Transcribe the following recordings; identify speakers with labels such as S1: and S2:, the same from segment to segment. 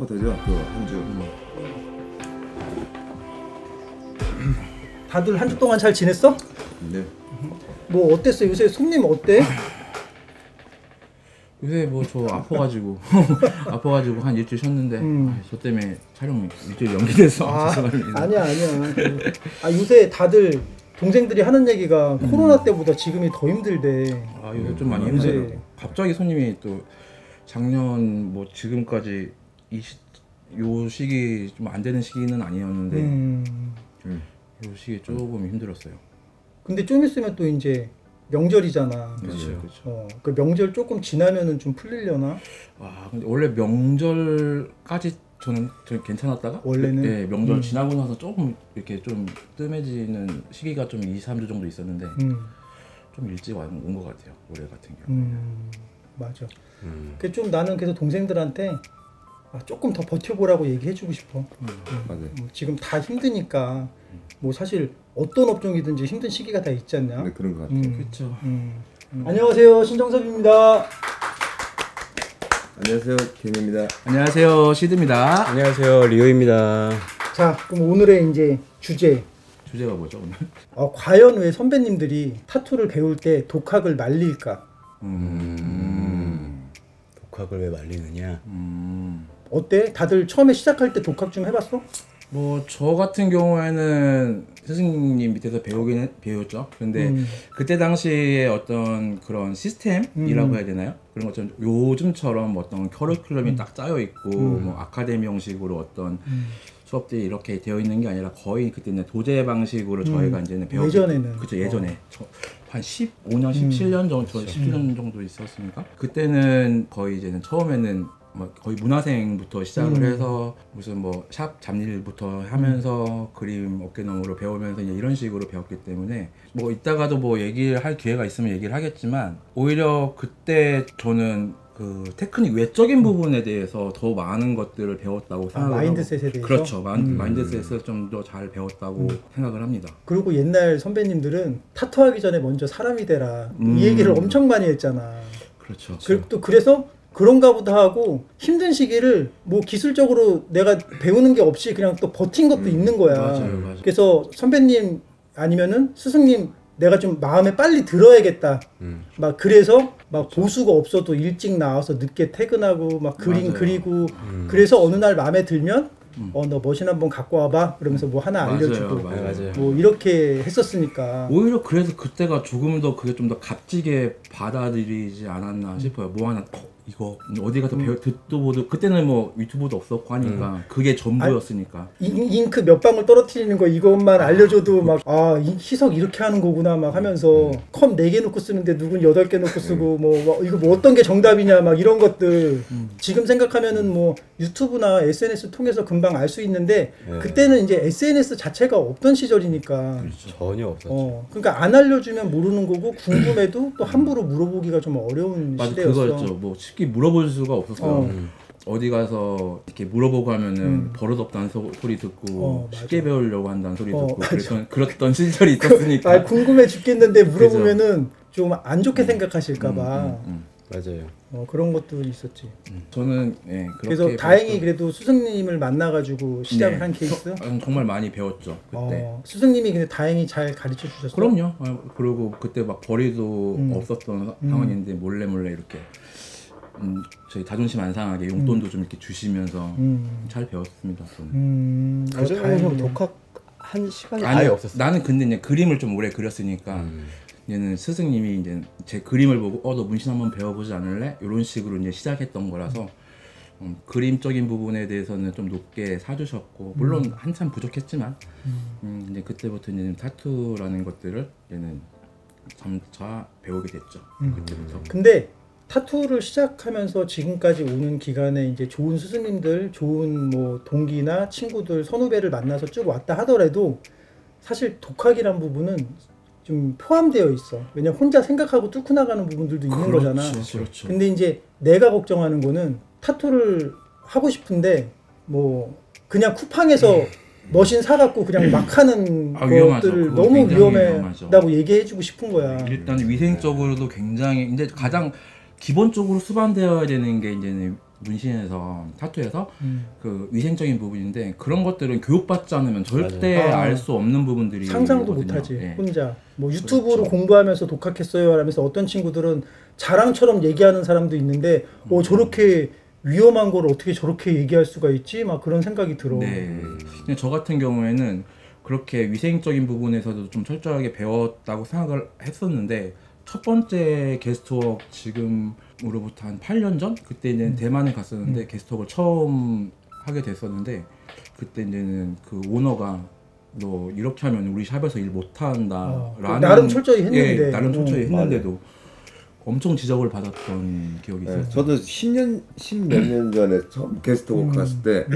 S1: 처음부터죠. 그 한 주.
S2: 다들 한 주 동안 잘 지냈어?
S1: 네.
S2: 뭐 어땠어? 요새 손님 어때?
S3: 요새 뭐 저 아파가지고 한 일주일 쉬었는데 저 때문에 촬영 일주일 연기돼서 죄송합니다.
S2: 아니야. 요새 다들 동생들이 하는 얘기가 코로나 때보다 지금이 더 힘들대.
S3: 요새 좀 많이 힘들어요. 갑자기 손님이 또 작년 뭐 지금까지 요 시기 좀 안 되는 시기는 아니었는데 요 시기에 조금 힘들었어요.
S2: 근데 좀 있으면 또 이제 명절이잖아.
S3: 그렇죠.
S2: 그 명절 조금 지나면은 좀 풀리려나?
S3: 근데 원래 명절까지 저는 괜찮았다가
S2: 원래는
S3: 네, 명절 지나고 나서 조금 이렇게 좀 뜸해지는 시기가 좀 2-3주 정도 있었는데 좀 일찍 온 것 같아요. 올해 같은 경우.
S2: 맞아. 그 좀 나는 그래서 동생들한테 조금 더 버텨보라고 얘기해주고 싶어.
S1: 맞아요.
S2: 지금 다 힘드니까 뭐 사실 어떤 업종이든지 힘든 시기가 다 있지 않냐?
S1: 네, 그런 것 같아요.
S3: 그렇죠.
S2: 안녕하세요, 신정섭입니다.
S1: 안녕하세요, 김입니다.
S3: 안녕하세요, 시드입니다.
S4: 안녕하세요, 리오입니다.
S2: 자, 그럼 오늘의 이제
S3: 주제가 뭐죠 오늘?
S2: 과연 왜 선배님들이 타투를 배울 때 독학을 말릴까?
S4: 독학을 왜 말리느냐?
S2: 어때? 다들 처음에 시작할 때 독학 좀 해봤어?
S3: 뭐 저 같은 경우에는 스승님 밑에서 배웠죠. 근데 그때 당시에 어떤 그런 시스템이라고 해야 되나요? 그런 것처럼 요즘처럼 어떤 커리큘럼이 딱 짜여 있고 뭐 아카데미 형식으로 어떤 수업들이 이렇게 되어 있는 게 아니라 거의 그때는 도제 방식으로 저희가 이제는 배웠고
S2: 예전에는
S3: 그렇죠. 예전에 한 15년, 17년 정도, 17년 정도 있었으니까 그때는 거의 이제는 처음에는 뭐 거의 문화생부터 시작을 해서 무슨 뭐 샵 잡일부터 하면서 그림 어깨너머로 배우면서 이제 이런 식으로 배웠기 때문에 뭐 이따가도 뭐 얘기를 할 기회가 있으면 얘기를 하겠지만 오히려 그때 저는 그 테크닉 외적인 부분에 대해서 더 많은 것들을 배웠다고 생각을
S2: 마인드셋에 대해서?
S3: 그렇죠. 마인드셋을 좀 더 잘 배웠다고 생각을 합니다.
S2: 그리고 옛날 선배님들은 타투하기 전에 먼저 사람이 되라 이 얘기를 엄청 많이 했잖아.
S3: 그렇죠.
S2: 또 그래서 그런가 보다 하고 힘든 시기를 뭐 기술적으로 내가 배우는 게 없이 그냥 또 버틴 것도 있는 거야.
S3: 맞아요.
S2: 그래서 선배님 아니면은 스승님 내가 좀 마음에 빨리 들어야겠다. 막 그래서 막 보수가 없어도 일찍 나와서 늦게 퇴근하고 막 그림
S3: 맞아요.
S2: 그리고 그래서 어느 날 마음에 들면 너 머신 한번 갖고 와봐 그러면서 뭐 하나 알려주고
S4: 맞아요.
S2: 뭐 이렇게 했었으니까
S3: 오히려 그래서 그때가 조금 더 그게 좀 더 값지게 받아들이지 않았나 싶어요. 뭐 하나 이거 어디 가서 듣도 보도 그때는 뭐 유튜브도 없었고 하니까 그게 전부였으니까
S2: 잉크 몇 방울 떨어뜨리는 거 이것만 알려줘도 막 희석 이렇게 하는 거구나 막 하면서 컵 4개 놓고 쓰는데 누군 8개 놓고 쓰고 뭐 이거 뭐 어떤 게 정답이냐 막 이런 것들 지금 생각하면은 뭐 유튜브나 SNS 통해서 금방 알 수 있는데 그때는 이제 SNS 자체가 없던 시절이니까
S4: 전혀 없었죠.
S2: 그러니까 안 알려주면 모르는 거고 궁금해도 또 함부로 물어보기가 좀 어려운
S3: 맞아,
S2: 시대였어.
S3: 그거였죠. 뭐 쉽게 물어볼 수가 없었어요. 어디 가서 이렇게 물어보고 하면은 버릇없다는 소리 듣고 쉽게 배우려고 한다는 소리 듣고 그랬던 시절이 있었으니까
S2: 궁금해 죽겠는데 물어보면은 좀 안 좋게 생각하실까봐
S4: 맞아요.
S2: 그런 것도 있었지.
S3: 저는 그렇게
S2: 그래서 다행히 그래도 스승님을 만나가지고 시작을 한 케이스?
S3: 정말 많이 배웠죠 그때.
S2: 스승님이 근데 다행히 잘 가르쳐 주셨어?
S3: 그럼요. 그리고 그때 막 벌이도 없었던 상황인데 몰래 이렇게 저희 자존심 안 상하게 용돈도 좀 이렇게 주시면서 잘 배웠습니다. 저는.
S4: 그 정도는 독학 한 시간이
S3: 아니,
S4: 아예 없었어요.
S3: 나는 근데 이제 그림을 좀 오래 그렸으니까 얘는 스승님이 이제 제 그림을 보고 너 문신 한번 배워보지 않을래? 이런 식으로 이제 시작했던 거라서 그림적인 부분에 대해서는 좀 높게 사주셨고 물론 한참 부족했지만 이제 그때부터 이제 타투라는 것들을 얘는 점차 배우게 됐죠. 그때부터.
S2: 근데 타투를 시작하면서 지금까지 오는 기간에 이제 좋은 스승님들, 좋은 뭐 동기나 친구들, 선후배를 만나서 쭉 왔다 하더라도 사실 독학이란 부분은 좀 포함되어 있어. 왜냐면 혼자 생각하고 뚫고 나가는 부분들도 있는 거잖아.
S3: 그렇죠.
S2: 근데 이제 내가 걱정하는 거는 타투를 하고 싶은데 뭐 그냥 쿠팡에서 머신 사갖고 그냥 막 하는 것들을 너무 위험하다고 얘기해주고 싶은 거야.
S3: 일단 위생적으로도 굉장히 이제 가장 기본적으로 수반되어야 되는 게 이제는 문신에서 타투에서 그 위생적인 부분인데 그런 것들은 교육받지 않으면 절대
S2: 맞아요.
S3: 알 수 없는 부분들이
S2: 상상도
S3: 있거든요.
S2: 못하지.
S3: 예.
S2: 혼자 뭐 유튜브로 공부하면서 독학했어요 하면서 어떤 친구들은 자랑처럼 얘기하는 사람도 있는데 저렇게 위험한 걸 어떻게 저렇게 얘기할 수가 있지? 막 그런 생각이 들어.
S3: 네. 그냥 저 같은 경우에는 그렇게 위생적인 부분에서도 좀 철저하게 배웠다고 생각을 했었는데 첫 번째 게스트웍 지금으로부터 한 8년 전? 그때 이제 대만에 갔었는데 게스트웍을 처음 하게 됐었는데 그때 이제는 그 오너가 너 이렇게 하면 우리 샵에서 일 못한다 라는
S2: 나름 철저히 했는데.
S3: 예, 나름 철저히 했는데도 엄청 지적을 받았던 기억이 있어요.
S1: 저도 10몇 년 전에 처음 게스트웍 갔을 때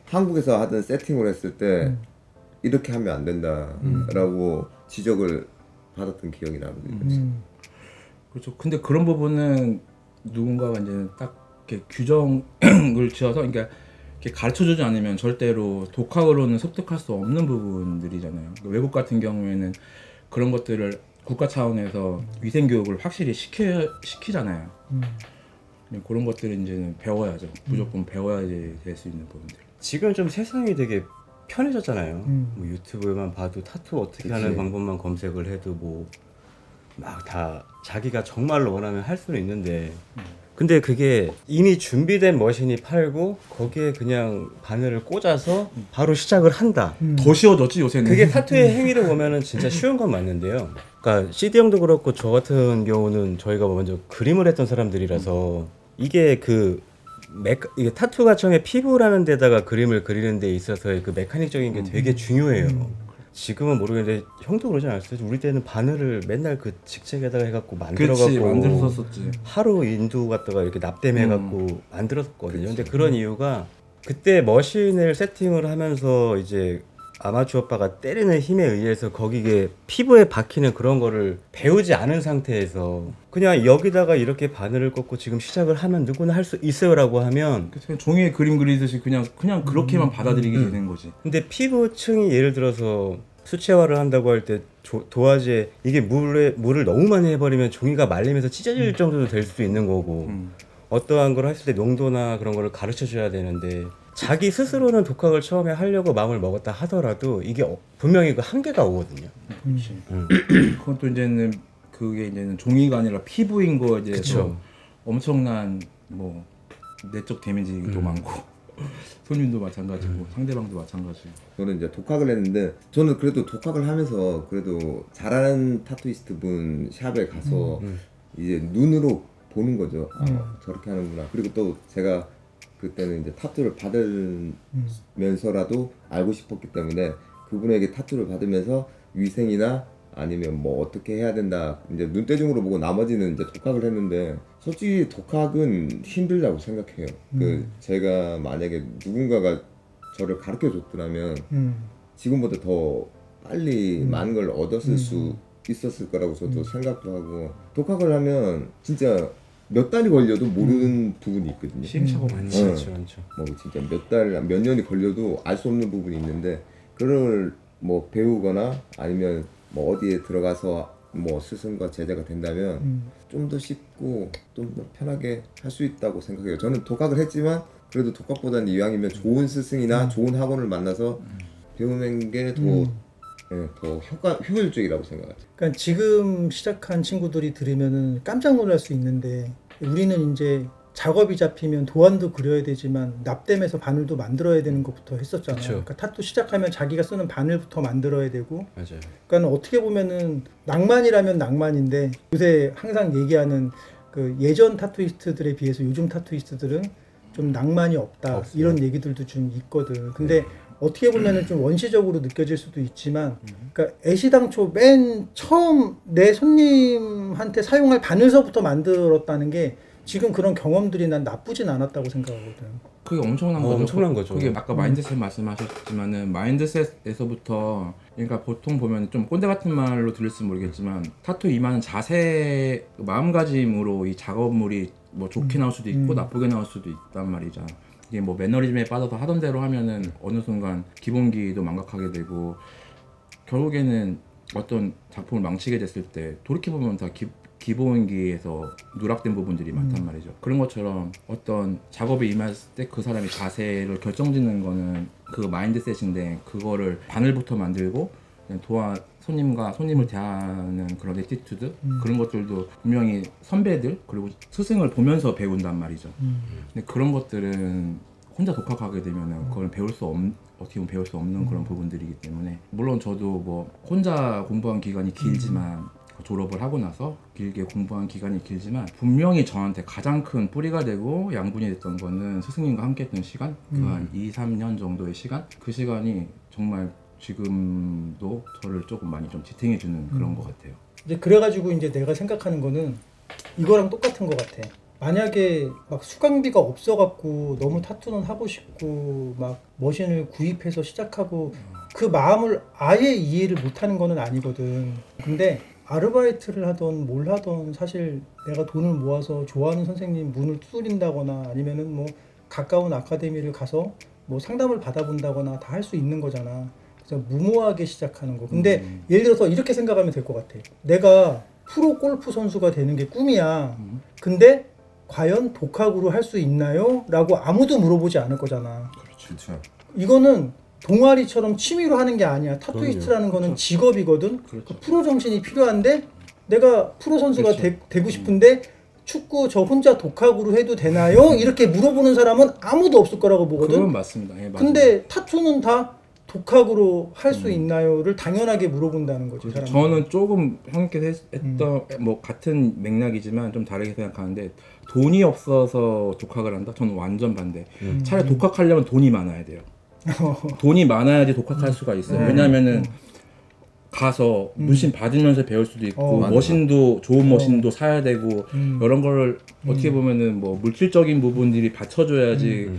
S1: 한국에서 하던 세팅을 했을 때 이렇게 하면 안 된다라고 지적을 받았던 기억이 납니다.
S3: 그렇죠. 근데 그런 부분은 누군가가 이제 딱 이렇게 규정을 지어서 그러니까 이렇게 가르쳐주지 않으면 절대로 독학으로는 습득할 수 없는 부분들이잖아요. 외국 같은 경우에는 그런 것들을 국가 차원에서 위생 교육을 확실히 시키잖아요. 그런 것들은 이제는 배워야죠. 무조건 배워야지 될 수 있는 부분들.
S4: 지금 좀 세상이 되게 편해졌잖아요. 뭐 유튜브만 봐도 타투 어떻게 하는 방법만 검색을 해도 뭐 막 다 자기가 정말로 원하면 할 수는 있는데 근데 그게 이미 준비된 머신이 팔고 거기에 그냥 바늘을 꽂아서 바로 시작을 한다.
S3: 더 쉬워졌지 요새는.
S4: 그게 타투의 행위를 보면은 진짜 쉬운 건 맞는데요. 그러니까 CD 형도 그렇고 저 같은 경우는 저희가 먼저 그림을 했던 사람들이라서 이게 이게 타투가 처음에 피부라는 데다가 그림을 그리는 데 있어서의 그 메카닉적인 게 되게 중요해요. 지금은 모르겠는데 형도 그러지 않았어요? 우리 때는 바늘을 맨날 그 직책에다가 해갖고 만들어갖고
S3: 그치, 만들었었지.
S4: 하루 인도 갔다가 이렇게 납땜해갖고 만들었거든요. 근데 그런 이유가 그때 머신을 세팅을 하면서 이제 아마추어빠가 때리는 힘에 의해서 거기에 피부에 박히는 그런 거를 배우지 않은 상태에서 그냥 여기다가 이렇게 바늘을 꽂고 지금 시작을 하면 누구나 할 수 있어요라고 하면
S3: 그냥 종이에 그림 그리듯이 그냥 그렇게만 받아들이게 되는 거지.
S4: 근데 피부층이 예를 들어서 수채화를 한다고 할 때 도화지에 이게 물을 너무 많이 해버리면 종이가 말리면서 찢어질 정도도 될 수도 있는 거고 어떠한 걸 했을 때 농도나 그런 거를 가르쳐 줘야 되는데 자기 스스로는 독학을 처음에 하려고 마음을 먹었다 하더라도 이게 분명히 그 한계가 오거든요.
S3: 그건 또 이제는 그게 이제는 종이가 아니라 피부인 거에 대해서 엄청난 뭐 내적 데미지도 많고 손님도 마찬가지고 상대방도 마찬가지고.
S1: 저는 이제 독학을 했는데 저는 그래도 독학을 하면서 그래도 잘하는 타투이스트 분 샵에 가서 이제 눈으로 보는 거죠. 저렇게 하는구나. 그리고 또 제가 그때는 이제 타투를 받으면서라도 알고 싶었기 때문에 그분에게 타투를 받으면서 위생이나 아니면 뭐 어떻게 해야 된다 이제 눈대중으로 보고 나머지는 이제 독학을 했는데 솔직히 독학은 힘들다고 생각해요. 그 제가 만약에 누군가가 저를 가르쳐 줬더라면 지금보다 더 빨리 많은 걸 얻었을 수 있었을 거라고 저도 생각도 하고 독학을 하면 진짜 몇 달이 걸려도 모르는 부분이 있거든요.
S3: 시행착오가 많지.
S4: 많죠.
S1: 뭐 진짜 몇 년이 걸려도 알 수 없는 부분이 있는데 그걸 뭐 배우거나 아니면 뭐 어디에 들어가서 뭐 스승과 제자가 된다면 좀 더 쉽고 좀 더 편하게 할 수 있다고 생각해요. 저는 독학을 했지만 그래도 독학보다는 이왕이면 좋은 스승이나 좋은 학원을 만나서 배우는 게 더 효율적이라고 생각해요.
S2: 그러니까 지금 시작한 친구들이 들으면은 깜짝 놀랄 수 있는데 우리는 이제 작업이 잡히면 도안도 그려야 되지만 납땜해서 바늘도 만들어야 되는 것부터 했었잖아요.
S4: 그쵸.
S2: 그러니까 타투 시작하면 자기가 쓰는 바늘부터 만들어야 되고
S4: 맞아요.
S2: 그러니까 어떻게 보면은 낭만이라면 낭만인데 요새 항상 얘기하는 그 예전 타투이스트들에 비해서 요즘 타투이스트들은 좀 낭만이 없다
S4: 없어요.
S2: 이런 얘기들도 좀 있거든. 근데 어떻게 보면은 좀 원시적으로 느껴질 수도 있지만, 그러니까 애시당초 맨 처음 내 손님한테 사용할 바늘서부터 만들었다는 게 지금 그런 경험들이 난 나쁘진 않았다고 생각하거든.
S3: 그게 엄청난 거죠.
S4: 엄청난 거죠.
S3: 그게 아까 마인드셋 말씀하셨지만은 마인드셋에서부터 그러니까 보통 보면 좀 꼰대 같은 말로 들릴지 모르겠지만 타투 임하는 자세, 마음가짐으로 이 작업물이 뭐 좋게 나올 수도 있고 나쁘게 나올 수도 있단 말이죠. 이게 뭐 매너리즘에 빠져서 하던 대로 하면은 어느 순간 기본기도 망각하게 되고 결국에는 어떤 작품을 망치게 됐을 때 돌이켜보면 다 기본기에서 누락된 부분들이 많단 말이죠. 그런 것처럼 어떤 작업에 임했을 때 그 사람의 자세를 결정짓는 거는 그 마인드셋인데 그거를 바늘부터 만들고 그냥 손님을 대하는 그런 애티튜드 그런 것들도 분명히 선배들 그리고 스승을 보면서 배운단 말이죠. 근데 그런 것들은 혼자 독학하게 되면은 그걸 어떻게 보면 배울 수 없는 그런 부분들이기 때문에 물론 저도 뭐 혼자 공부한 기간이 길지만 졸업을 하고 나서 길게 공부한 기간이 길지만 분명히 저한테 가장 큰 뿌리가 되고 양분이 됐던 거는 스승님과 함께 했던 시간 그 한 2-3년 정도의 시간 그 시간이 정말 지금도 저를 조금 많이 좀 지탱해주는 그런 것 같아요.
S2: 이제 그래가지고 이제 내가 생각하는 거는 이거랑 똑같은 것 같아. 만약에 막 수강비가 없어갖고 너무 타투는 하고 싶고 막 머신을 구입해서 시작하고 그 마음을 아예 이해를 못하는 거는 아니거든. 근데 아르바이트를 하던 뭘 하던 사실 내가 돈을 모아서 좋아하는 선생님 문을 두드린다거나 아니면은 뭐 가까운 아카데미를 가서 뭐 상담을 받아본다거나 다 할 수 있는 거잖아. 그래서 무모하게 시작하는 거. 근데 예를 들어서 이렇게 생각하면 될 것 같아. 내가 프로 골프 선수가 되는 게 꿈이야. 근데 과연 독학으로 할 수 있나요? 라고 아무도 물어보지 않을 거잖아.
S1: 그렇죠.
S2: 이거는 동아리처럼 취미로 하는 게 아니야. 타투이스트라는 거는 직업이거든. 그 프로 정신이 필요한데 내가 프로 선수가 되고 싶은데 축구 저 혼자 독학으로 해도 되나요? 이렇게 물어보는 사람은 아무도 없을 거라고 보거든.
S3: 그건 맞습니다. 예, 맞습니다.
S2: 근데 타투는 다 독학으로 할 수 있나요?를 당연하게 물어본다는 거죠.
S3: 그렇죠.
S2: 사람은.
S3: 저는 조금 형님께서 했던 뭐 같은 맥락이지만 좀 다르게 생각하는데 돈이 없어서 독학을 한다? 저는 완전 반대. 차라리 독학하려면 돈이 많아야 돼요. 돈이 많아야지 독학할 수가 있어요. 왜냐면은 가서 문신 받으면서 배울 수도 있고 머신도 좋은 머신도 사야 되고 이런 거를 어떻게 보면은 뭐 물질적인 부분들이 받쳐줘야지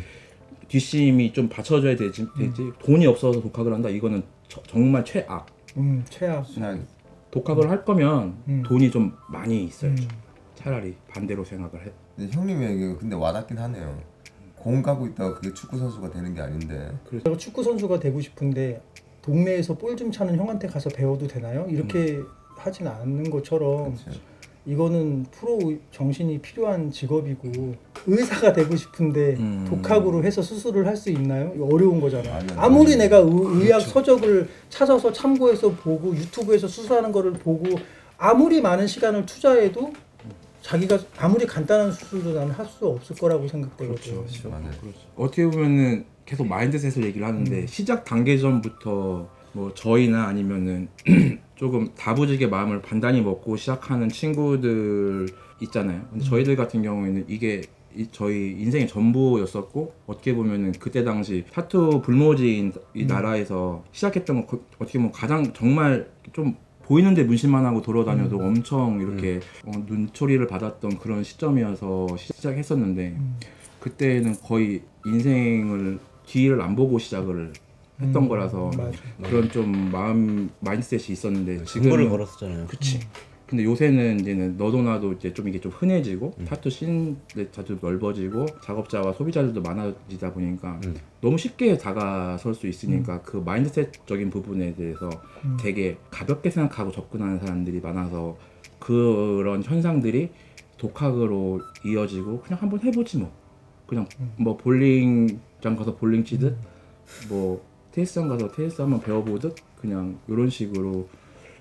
S3: 뒷심이 좀 받쳐줘야 되지 돈이 없어서 독학을 한다 이거는 정말 최악.
S2: 최악.
S3: 독학을 할 거면 돈이 좀 많이 있어야죠. 차라리 반대로 생각을 해.
S1: 근데 형님의 얘기가 근데 와닿긴 하네요. 공 가고 있다가 그게 축구 선수가 되는 게 아닌데.
S2: 내가 축구 선수가 되고 싶은데 동네에서 볼 좀 차는 형한테 가서 배워도 되나요? 이렇게 하진 않는 것처럼
S1: 그렇죠.
S2: 이거는 프로 정신이 필요한 직업이고 의사가 되고 싶은데 독학으로 해서 수술을 할 수 있나요? 이거 어려운 거잖아. 아무리 내가 의학 서적을 찾아서 참고해서 보고 유튜브에서 수술하는 거를 보고 아무리 많은 시간을 투자해도 자기가 아무리 간단한 수술도 나는 할 수 없을 거라고 생각되거든.
S3: 그렇죠. 어떻게 보면은 계속 마인드셋을 얘기를 하는데 시작 단계 전부터 뭐 저희나 아니면은 조금 다부지게 마음을 단단히 먹고 시작하는 친구들 있잖아요. 근데 저희들 같은 경우에는 이게 저희 인생의 전부였었고 어떻게 보면은 그때 당시 타투 불모지인 이 나라에서 시작했던 거 어떻게 보면 가장 정말 좀 보이는데 문신만 하고 돌아다녀도 엄청 이렇게 눈초리를 받았던 그런 시점이어서 시작했었는데 그때는 거의 인생을 뒤를 안 보고 시작을 했던 거라서 그런 좀 마인드셋이 있었는데
S4: 지금을 걸었었잖아요.
S3: 그치. 근데 요새는 이제는 너도 나도 이제 좀 이게 좀 흔해지고 타투 씬도 자주 넓어지고 작업자와 소비자들도 많아지다 보니까 너무 쉽게 다가설 수 있으니까 그 마인드셋적인 부분에 대해서 되게 가볍게 생각하고 접근하는 사람들이 많아서 그런 현상들이 독학으로 이어지고 그냥 한번 해보지 뭐 그냥 뭐 볼링장 가서 볼링 치듯 뭐 테니스장 가서 테니스 한번 배워보듯 그냥 이런 식으로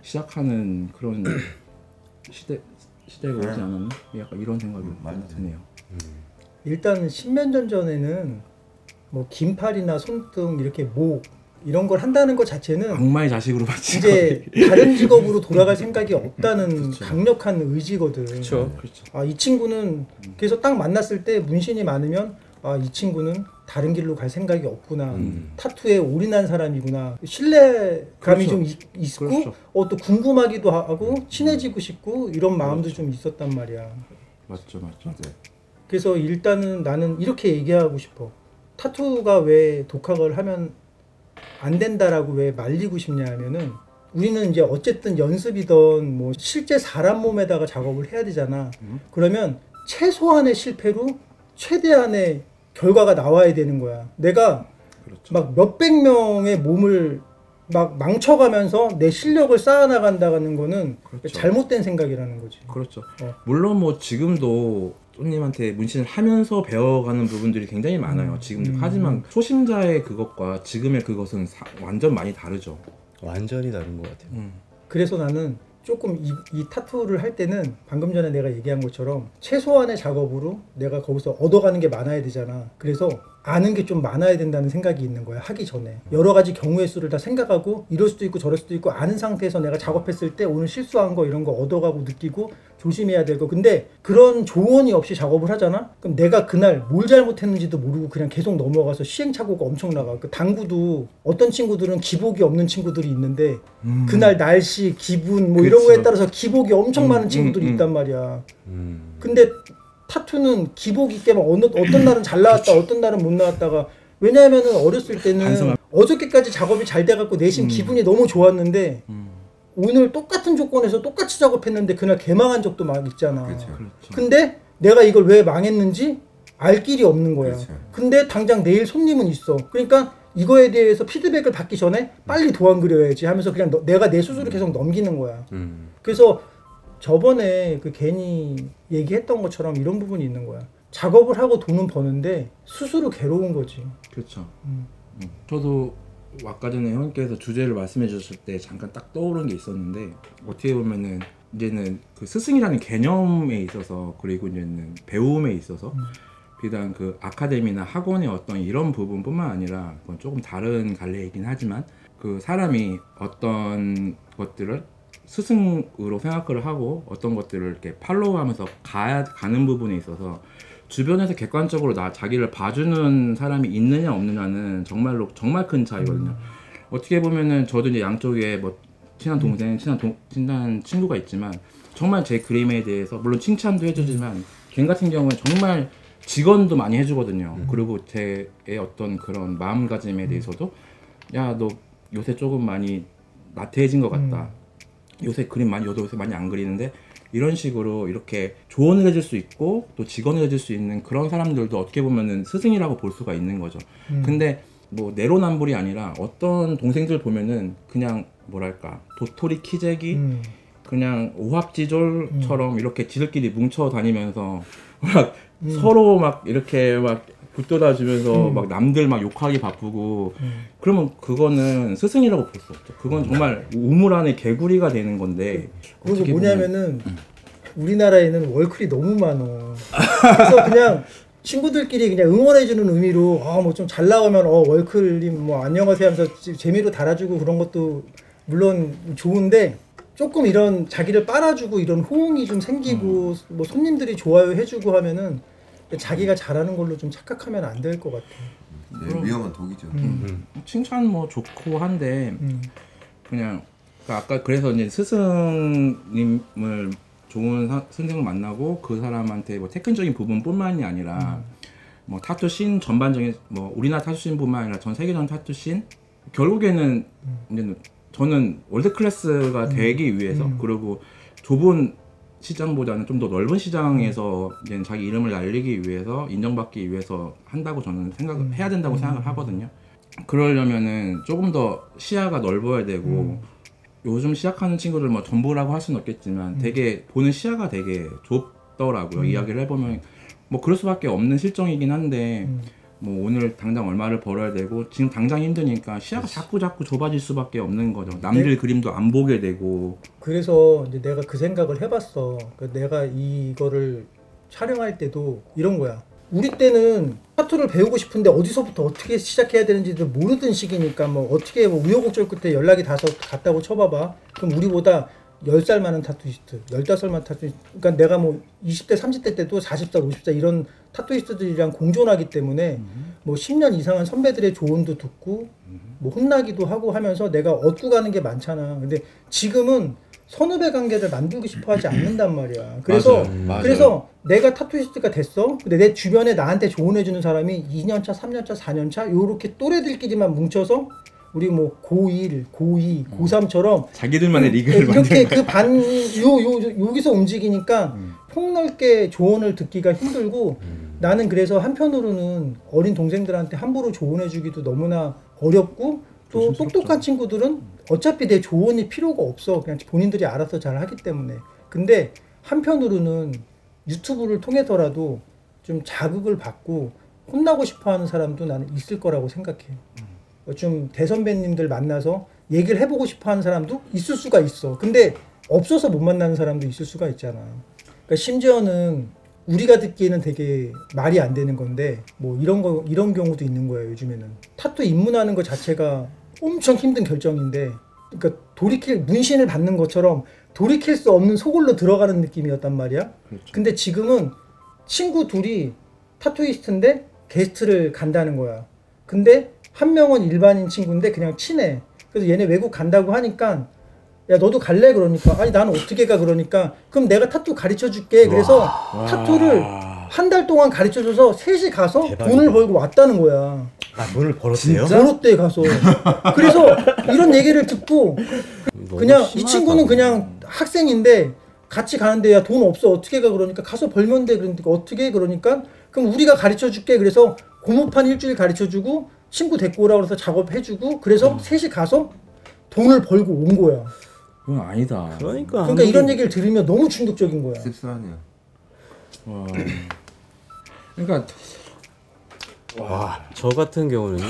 S3: 시작하는 그런 시대가 오지 않았나? 약간 이런 생각이 드네요.
S2: 일단 십몇 년 전에는 뭐 긴팔이나 손등 이렇게 목 이런 걸 한다는 것 자체는
S3: 악마의 자식으로 봤지.
S2: 이제 다른 직업으로 돌아갈 생각이 없다는 강력한 의지거든.
S3: 그렇죠.
S2: 아, 이 친구는 그래서 딱 만났을 때 문신이 많으면 아, 이 친구는 다른 길로 갈 생각이 없구나. 타투에 올인한 사람이구나. 신뢰감이 좀 있고 또 궁금하기도 하고 친해지고 싶고 이런 마음도 좀 있었단 말이야.
S3: 맞죠.
S2: 그래서 일단은 나는 이렇게 얘기하고 싶어. 타투가 왜 독학을 하면 안 된다라고 왜 말리고 싶냐 하면은 우리는 이제 어쨌든 연습이던 뭐 실제 사람 몸에다가 작업을 해야 되잖아. 그러면 최소한의 실패로 최대한의 결과가 나와야 되는 거야. 내가 막 몇백 명의 몸을 막 망쳐가면서 내 실력을 쌓아나간다는 거는
S3: 그렇죠.
S2: 잘못된 생각이라는 거지.
S3: 그렇죠.
S2: 어.
S3: 물론 뭐 지금도 손님한테 문신을 하면서 배워가는 부분들이 굉장히 많아요. 지금도. 하지만 초심자의 그것과 지금의 그것은 완전 많이 다르죠.
S4: 완전히 다른 것 같아요.
S2: 그래서 나는 조금 이 타투를 할 때는 방금 전에 내가 얘기한 것처럼 최소한의 작업으로 내가 거기서 얻어가는 게 많아야 되잖아. 그래서 아는 게 좀 많아야 된다는 생각이 있는 거야. 하기 전에 여러 가지 경우의 수를 다 생각하고 이럴 수도 있고 저럴 수도 있고 아는 상태에서 내가 작업했을 때 오늘 실수한 거 이런 거 얻어가고 느끼고 조심해야 되고. 근데 그런 조언이 없이 작업을 하잖아. 그럼 내가 그날 뭘 잘못했는지도 모르고 그냥 계속 넘어가서 시행착오가 엄청 나가. 그 당구도 어떤 친구들은 기복이 없는 친구들이 있는데 그날 날씨, 기분 뭐 이런 거에 따라서 기복이 엄청 많은 친구들이 있단 말이야. 근데 타투는 기복 있게 막 어떤 날은 잘 나왔다, 어떤 날은 못 나왔다가. 왜냐하면은 어렸을 때는 어저께까지 작업이 잘 돼갖고 내심 기분이 너무 좋았는데 오늘 똑같은 조건에서 똑같이 작업했는데 그날 개망한 적도 막 있잖아.
S1: 그렇죠.
S2: 근데 내가 이걸 왜 망했는지 알 길이 없는 거야.
S1: 그렇죠.
S2: 근데 당장 내일 손님은 있어. 그러니까 이거에 대해서 피드백을 받기 전에 빨리 도안 그려야지 하면서 그냥 내가 내 수술을 계속 넘기는 거야. 그래서 저번에 그 괜히 얘기했던 것처럼 이런 부분이 있는 거야. 작업을 하고 돈은 버는데 수술은 괴로운 거지.
S3: 그렇죠. 저도 아까 전에 형님께서 주제를 말씀해 주셨을 때 잠깐 딱 떠오른 게 있었는데, 어떻게 보면은 이제는 그 스승이라는 개념에 있어서, 그리고 이제는 배움에 있어서 비단 그 아카데미나 학원의 어떤 이런 부분뿐만 아니라, 그건 조금 다른 갈래이긴 하지만, 그 사람이 어떤 것들을 스승으로 생각을 하고 어떤 것들을 이렇게 팔로우하면서 가는 부분에 있어서 주변에서 객관적으로 자기를 봐주는 사람이 있느냐 없느냐는 정말 큰 차이거든요. 어떻게 보면은 저도 이제 양쪽에 뭐 친한 동생, 친한 친구가 있지만 정말 제 그림에 대해서 물론 칭찬도 해주지만 걔 같은 경우는 정말 직언도 많이 해주거든요. 그리고 제 어떤 그런 마음가짐에 대해서도 야, 너 요새 조금 많이 나태해진 것 같다. 요새 요새 많이 안 그리는데, 이런 식으로 이렇게 조언을 해줄 수 있고 또 직언을 해줄 수 있는 그런 사람들도 어떻게 보면은 스승이라고 볼 수가 있는 거죠. 근데 뭐 내로남불이 아니라 어떤 동생들 보면은 그냥 뭐랄까 도토리 키재기, 그냥 오합지졸처럼 이렇게 지들끼리 뭉쳐 다니면서 막 서로 막 이렇게 막 붙들어주면서 막 남들 막 욕하기 바쁘고, 그러면 그거는 스승이라고 볼 수 없죠. 그건 정말 우물 안에 개구리가 되는 건데.
S2: 그리고 뭐냐면은 우리나라에는 월클이 너무 많어. 그래서 그냥 친구들끼리 그냥 응원해주는 의미로 뭐 좀 잘 나오면 월클님 뭐 안녕하세요 하면서 재미로 달아주고 그런 것도 물론 좋은데, 조금 이런 자기를 빨아주고 이런 호응이 좀 생기고 뭐 손님들이 좋아요 해주고 하면은 자기가 잘하는 걸로 좀 착각하면 안 될 것 같아.
S1: 네, 위험한 독이죠.
S3: 칭찬 뭐 좋고 한데 그냥 아까 그래서 이제 스승님을 좋은 선생을 만나고 그 사람한테 뭐 테크닉적인 부분뿐만이 아니라 뭐 타투 씬 전반적인, 뭐 우리나라 타투 씬뿐만 아니라 전 세계적인 타투 씬, 결국에는 이제 저는 월드 클래스가 되기 위해서, 그리고 좁은 시장보다는 좀 더 넓은 시장에서 이제 자기 이름을 알리기 위해서, 인정받기 위해서 한다고 저는 해야 된다고 생각을 하거든요. 그러려면은 조금 더 시야가 넓어야 되고, 요즘 시작하는 친구들 뭐 전부라고 할 수는 없겠지만 되게 보는 시야가 되게 좁더라고요. 이야기를 해보면 뭐 그럴 수밖에 없는 실정이긴 한데, 뭐 오늘 당장 얼마를 벌어야 되고 지금 당장 힘드니까 시야가 자꾸 좁아질 수밖에 없는 거죠. 남들 그림도 안 보게 되고.
S2: 그래서 이제 내가 그 생각을 해봤어. 내가 이거를 촬영할 때도 이런 거야. 우리 때는 타투를 배우고 싶은데 어디서부터 어떻게 시작해야 되는지도 모르던 시기니까 뭐 어떻게 뭐 우여곡절 끝에 연락이 닿아서 갔다고 쳐봐봐. 그럼 우리보다 10살 많은 타투이스트, 15살 많은 타투이스트, 그러니까 내가 뭐 20대, 30대 때도 40살, 50살 이런 타투이스트들이랑 공존하기 때문에 뭐 10년 이상한 선배들의 조언도 듣고 뭐 혼나기도 하고 하면서 내가 얻고 가는 게 많잖아. 근데 지금은 선후배 관계를 만들고 싶어 하지 않는단 말이야. 그래서 그래서 내가 타투이스트가 됐어. 근데 내 주변에 나한테 조언해주는 사람이 2년차, 3년차, 4년차 요렇게 또래들끼리만 뭉쳐서 우리 뭐 고1, 고2, 고3처럼
S3: 자기들만의 리그를
S2: 이렇게 그 여기서 움직이니까 폭넓게 조언을 듣기가 힘들고, 나는 그래서 한편으로는 어린 동생들한테 함부로 조언해주기도 너무나 어렵고 또
S3: 조심스럽죠.
S2: 똑똑한 친구들은 어차피 내 조언이 필요가 없어. 그냥 본인들이 알아서 잘 하기 때문에. 근데 한편으로는 유튜브를 통해서라도 좀 자극을 받고 혼나고 싶어하는 사람도 나는 있을 거라고 생각해. 좀 대선배님들 만나서 얘기를 해보고 싶어하는 사람도 있을 수가 있어. 근데 없어서 못 만나는 사람도 있을 수가 있잖아. 그러니까 심지어는 우리가 듣기에는 되게 말이 안 되는 건데 뭐 이런 경우도 있는 거예요. 요즘에는 타투 입문하는 것 자체가 엄청 힘든 결정인데, 그러니까 문신을 받는 것처럼 돌이킬 수 없는 소굴로 들어가는 느낌이었단 말이야.
S3: 그렇죠.
S2: 근데 지금은 친구 둘이 타투이스트인데 게스트를 간다는 거야. 근데 한 명은 일반인 친구인데 그냥 친해. 그래서 얘네 외국 간다고 하니까 야 너도 갈래? 그러니까 아니 나는 어떻게 가? 그러니까 그럼 내가 타투 가르쳐 줄게. 그래서 타투를 한 달 동안 가르쳐 줘서 셋이 가서
S4: 대박이다.
S2: 돈을 벌고 왔다는 거야.
S4: 아 돈을 벌었대요?
S2: 보로떼 가서. 그래서 이런 얘기를 듣고 그냥 이 친구는 그냥 학생인데 같이 가는데 야 돈 없어 어떻게 가? 그러니까 가서 벌면 돼. 그러니까 어떻게? 그러니까 그럼 우리가 가르쳐 줄게. 그래서 고무판 일주일 가르쳐 주고 친구 데리고 오라고 해서 작업해 주고 그래서 셋이 가서 돈을 벌고 온 거야.
S3: 그건 아니다.
S4: 그러니까
S2: 이런 얘기를 들으면 너무 충격적인 거야.
S1: 씁쓸하네요.
S3: 와. 그러니까
S4: 와, 저 같은 경우는요.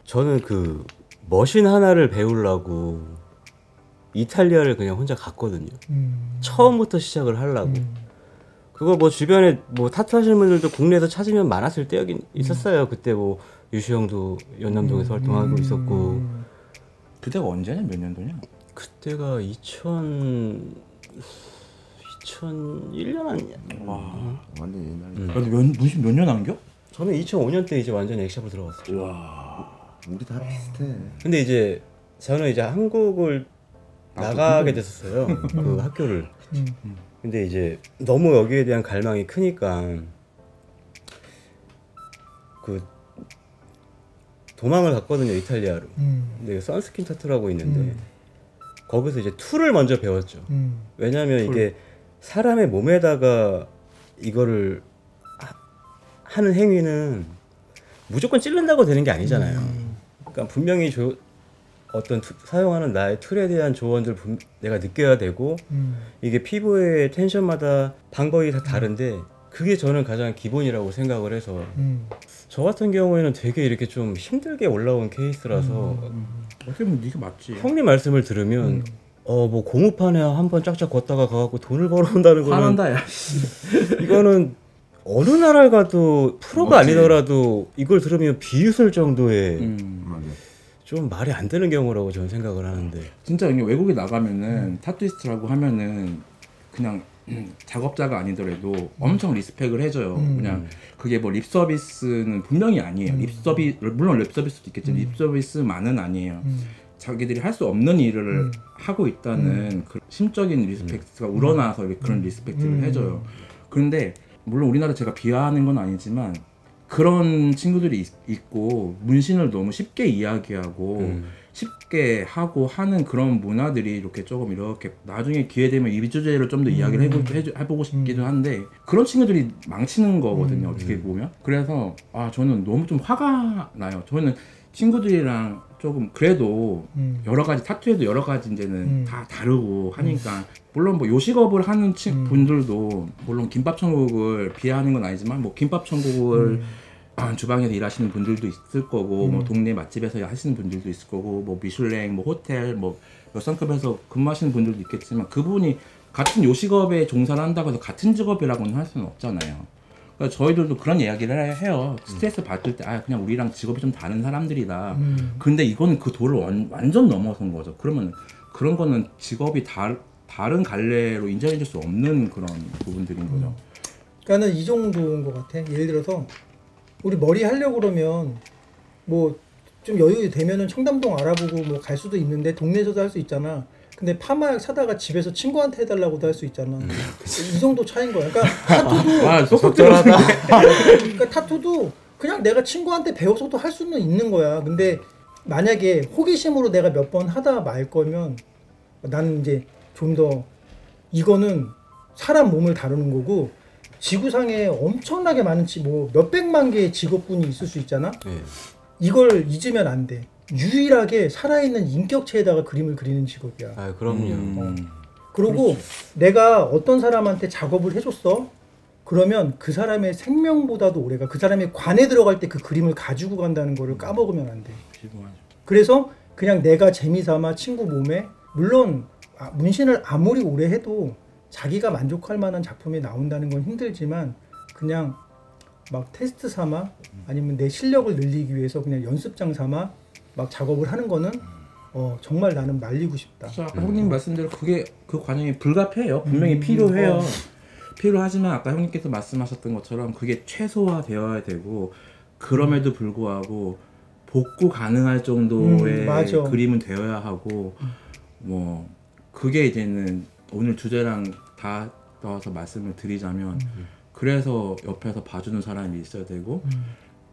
S4: 저는 그 머신 하나를 배우려고 이탈리아를 그냥 혼자 갔거든요. 처음부터 시작을 하려고. 그거 뭐 주변에 뭐 타투 하시는 분들도 국내에서 찾으면 많았을 때여긴 있었어요. 그때 뭐 유시 형도 연남동에서 활동하고 있었고.
S3: 그때가 언제냐? 몇 년도냐?
S4: 그때가 2001년 아니냐?
S3: 와.
S1: 완전 옛날에.
S3: 근데 무슨 몇 년 안겨?
S4: 저는 2005년 때 이제 완전 액샵으로 들어갔어요.
S3: 와.
S1: 우리 다 비슷해.
S4: 근데 이제 저는 이제 한국을 나가게 됐었어요. 그 학교를. 근데 이제 너무 여기에 대한 갈망이 크니까 그 도망을 갔거든요, 이탈리아로. 근데 선스킨 타투라고 있는데 거기서 이제 툴을 먼저 배웠죠. 왜냐하면 이게 사람의 몸에다가 이거를 하는 행위는 무조건 찌른다고 되는 게 아니잖아요. 그러니까 분명히 사용하는 나의 툴에 대한 조언들 내가 느껴야 되고 이게 피부의 텐션마다 방법이 다 다른데 그게 저는 가장 기본이라고 생각을 해서 저 같은 경우에는 되게 이렇게 좀 힘들게 올라온 케이스라서
S3: 어떻게 보면 네가 맞지.
S4: 형님 말씀을 들으면 뭐 고무판에 한번 짝짝 걷다가 가갖고 돈을 벌어온다는 거는
S3: 화난다 야.
S4: 이거는 어느 나라를 가도 프로가
S1: 맞지.
S4: 아니더라도 이걸 들으면 비웃을 정도의
S1: 맞아.
S4: 좀 말이 안 되는 경우라고 저는 생각을 하는데
S3: 진짜 이게 외국에 나가면은 타투이스트라고 하면은 그냥 작업자가 아니더라도 엄청 리스펙을 해줘요. 그냥 그게 뭐 립서비스는 분명히 아니에요. 물론 립서비스도 있겠지만 립서비스만은 아니에요. 자기들이 할 수 없는 일을 하고 있다는 그 심적인 리스펙트가 우러나서 그런 리스펙트를 해줘요. 그런데 물론 우리나라 제가 비하하는 건 아니지만 그런 친구들이 있고 문신을 너무 쉽게 이야기하고 쉽게 하고 하는 그런 문화들이 이렇게 조금 이렇게 나중에 기회 되면 이 주제를 좀 더 이야기를 해보고 싶기도 한데 그런 친구들이 망치는 거거든요. 어떻게 보면. 그래서 저는 너무 좀 화가 나요. 저는 친구들이랑 조금 그래도 여러 가지 타투에도 여러 가지 이제는 다 다르고 하니까 물론 뭐 요식업을 하는 분들도 물론 김밥 천국을 비하하는 건 아니지만 뭐 김밥 천국을 주방에서 일하시는 분들도 있을 거고 뭐 동네 맛집에서 하시는 분들도 있을 거고 뭐 미슐랭 뭐 호텔 뭐 몇 성급에서 근무하시는 분들도 있겠지만 그분이 같은 요식업에 종사를 한다고 해서 같은 직업이라고는 할 수는 없잖아요. 그러니까 저희들도 그런 이야기를 해요. 스트레스 받을 때 그냥 우리랑 직업이 좀 다른 사람들이다. 근데 이거는 그 도를 완전 넘어선 거죠. 그러면 그런 거는 직업이 다른 갈래로 인정해 줄 수 없는 그런 부분들인 거죠.
S2: 그러니까는 이 정도인 것 같아. 예를 들어서 우리 머리 하려고 그러면 뭐 좀 여유 되면은 청담동 알아보고 뭐 갈 수도 있는데 동네에서도 할 수 있잖아. 근데 파마약 사다가 집에서 친구한테 해달라고도 할 수 있잖아. 이 정도 차이인 거야. 그러니까 타투도 그러니까 타투도 그냥 내가 친구한테 배워서도 할 수는 있는 거야. 근데 만약에 호기심으로 내가 몇 번 하다 말 거면 나는 이제 좀 더 이거는 사람 몸을 다루는 거고 지구상에 엄청나게 많은 뭐 몇백만 개의 직업군이 있을 수 있잖아.
S4: 네.
S2: 이걸 잊으면 안 돼. 유일하게 살아있는 인격체에다가 그림을 그리는 직업이야.
S4: 아 그럼요.
S2: 그리고 내가 어떤 사람한테 작업을 해줬어. 그러면 그 사람의 생명보다도 오래가. 그 사람의 관에 들어갈 때 그 그림을 가지고 간다는 거를 까먹으면 안 돼. 그래서 그냥 내가 재미삼아 친구 몸에, 물론 문신을 아무리 오래 해도 자기가 만족할 만한 작품이 나온다는 건 힘들지만 그냥 막 테스트 삼아 아니면 내 실력을 늘리기 위해서 그냥 연습장 삼아 막 작업을 하는 거는 정말 나는 말리고 싶다.
S3: 형님 말씀대로 그게 그 과정이 불가피해요. 분명히 필요해요. 필요하지만 아까 형님께서 말씀하셨던 것처럼 그게 최소화되어야 되고, 그럼에도 불구하고 복구 가능할 정도의
S2: 맞아.
S3: 그림은 되어야 하고, 뭐 그게 이제는 오늘 주제랑 다 넣어서 말씀을 드리자면 그래서 옆에서 봐주는 사람이 있어야 되고,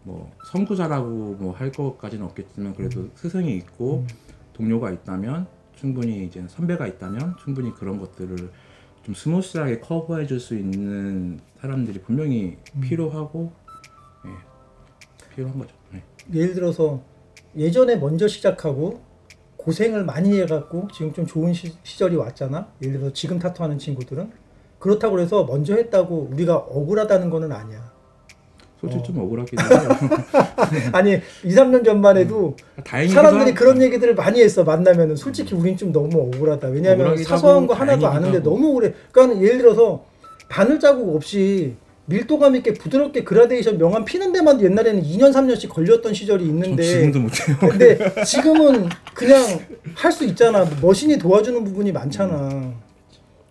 S3: 뭐 선구자라고 뭐 할 것까지는 없겠지만 그래도 스승이 있고 동료가 있다면, 충분히 이제 선배가 있다면 충분히 그런 것들을 좀 스무스하게 커버해 줄 수 있는 사람들이 분명히 필요하고, 예, 필요한 거죠. 예.
S2: 예를 들어서 예전에 먼저 시작하고 고생을 많이 해갖고 지금 좀 좋은 시절이 왔잖아. 예를 들어서 지금 타투하는 친구들은 그렇다고 해서 먼저 했다고 우리가 억울하다는 거는 아니야.
S3: 솔직히 좀 억울하긴 해요.
S2: 아니 2, 3년 전만 해도
S3: 다행이기도
S2: 사람들이
S3: 하고.
S2: 그런 얘기들을 많이 했어. 만나면은 솔직히 우린 좀 너무 억울하다. 왜냐하면
S3: 억울하기도
S2: 사소한
S3: 하고
S2: 거 하나도
S3: 다행이기도
S2: 아는데
S3: 하고.
S2: 너무 오래. 그러니까 예를 들어서 바늘 자국 없이 밀도감 있게 부드럽게 그라데이션 명암 피는 데만 옛날에는 2년 3년씩 걸렸던 시절이
S3: 전
S2: 있는데
S3: 지금도 못해요.
S2: 근데 지금은 그냥 할 수 있잖아. 머신이 도와주는 부분이 많잖아.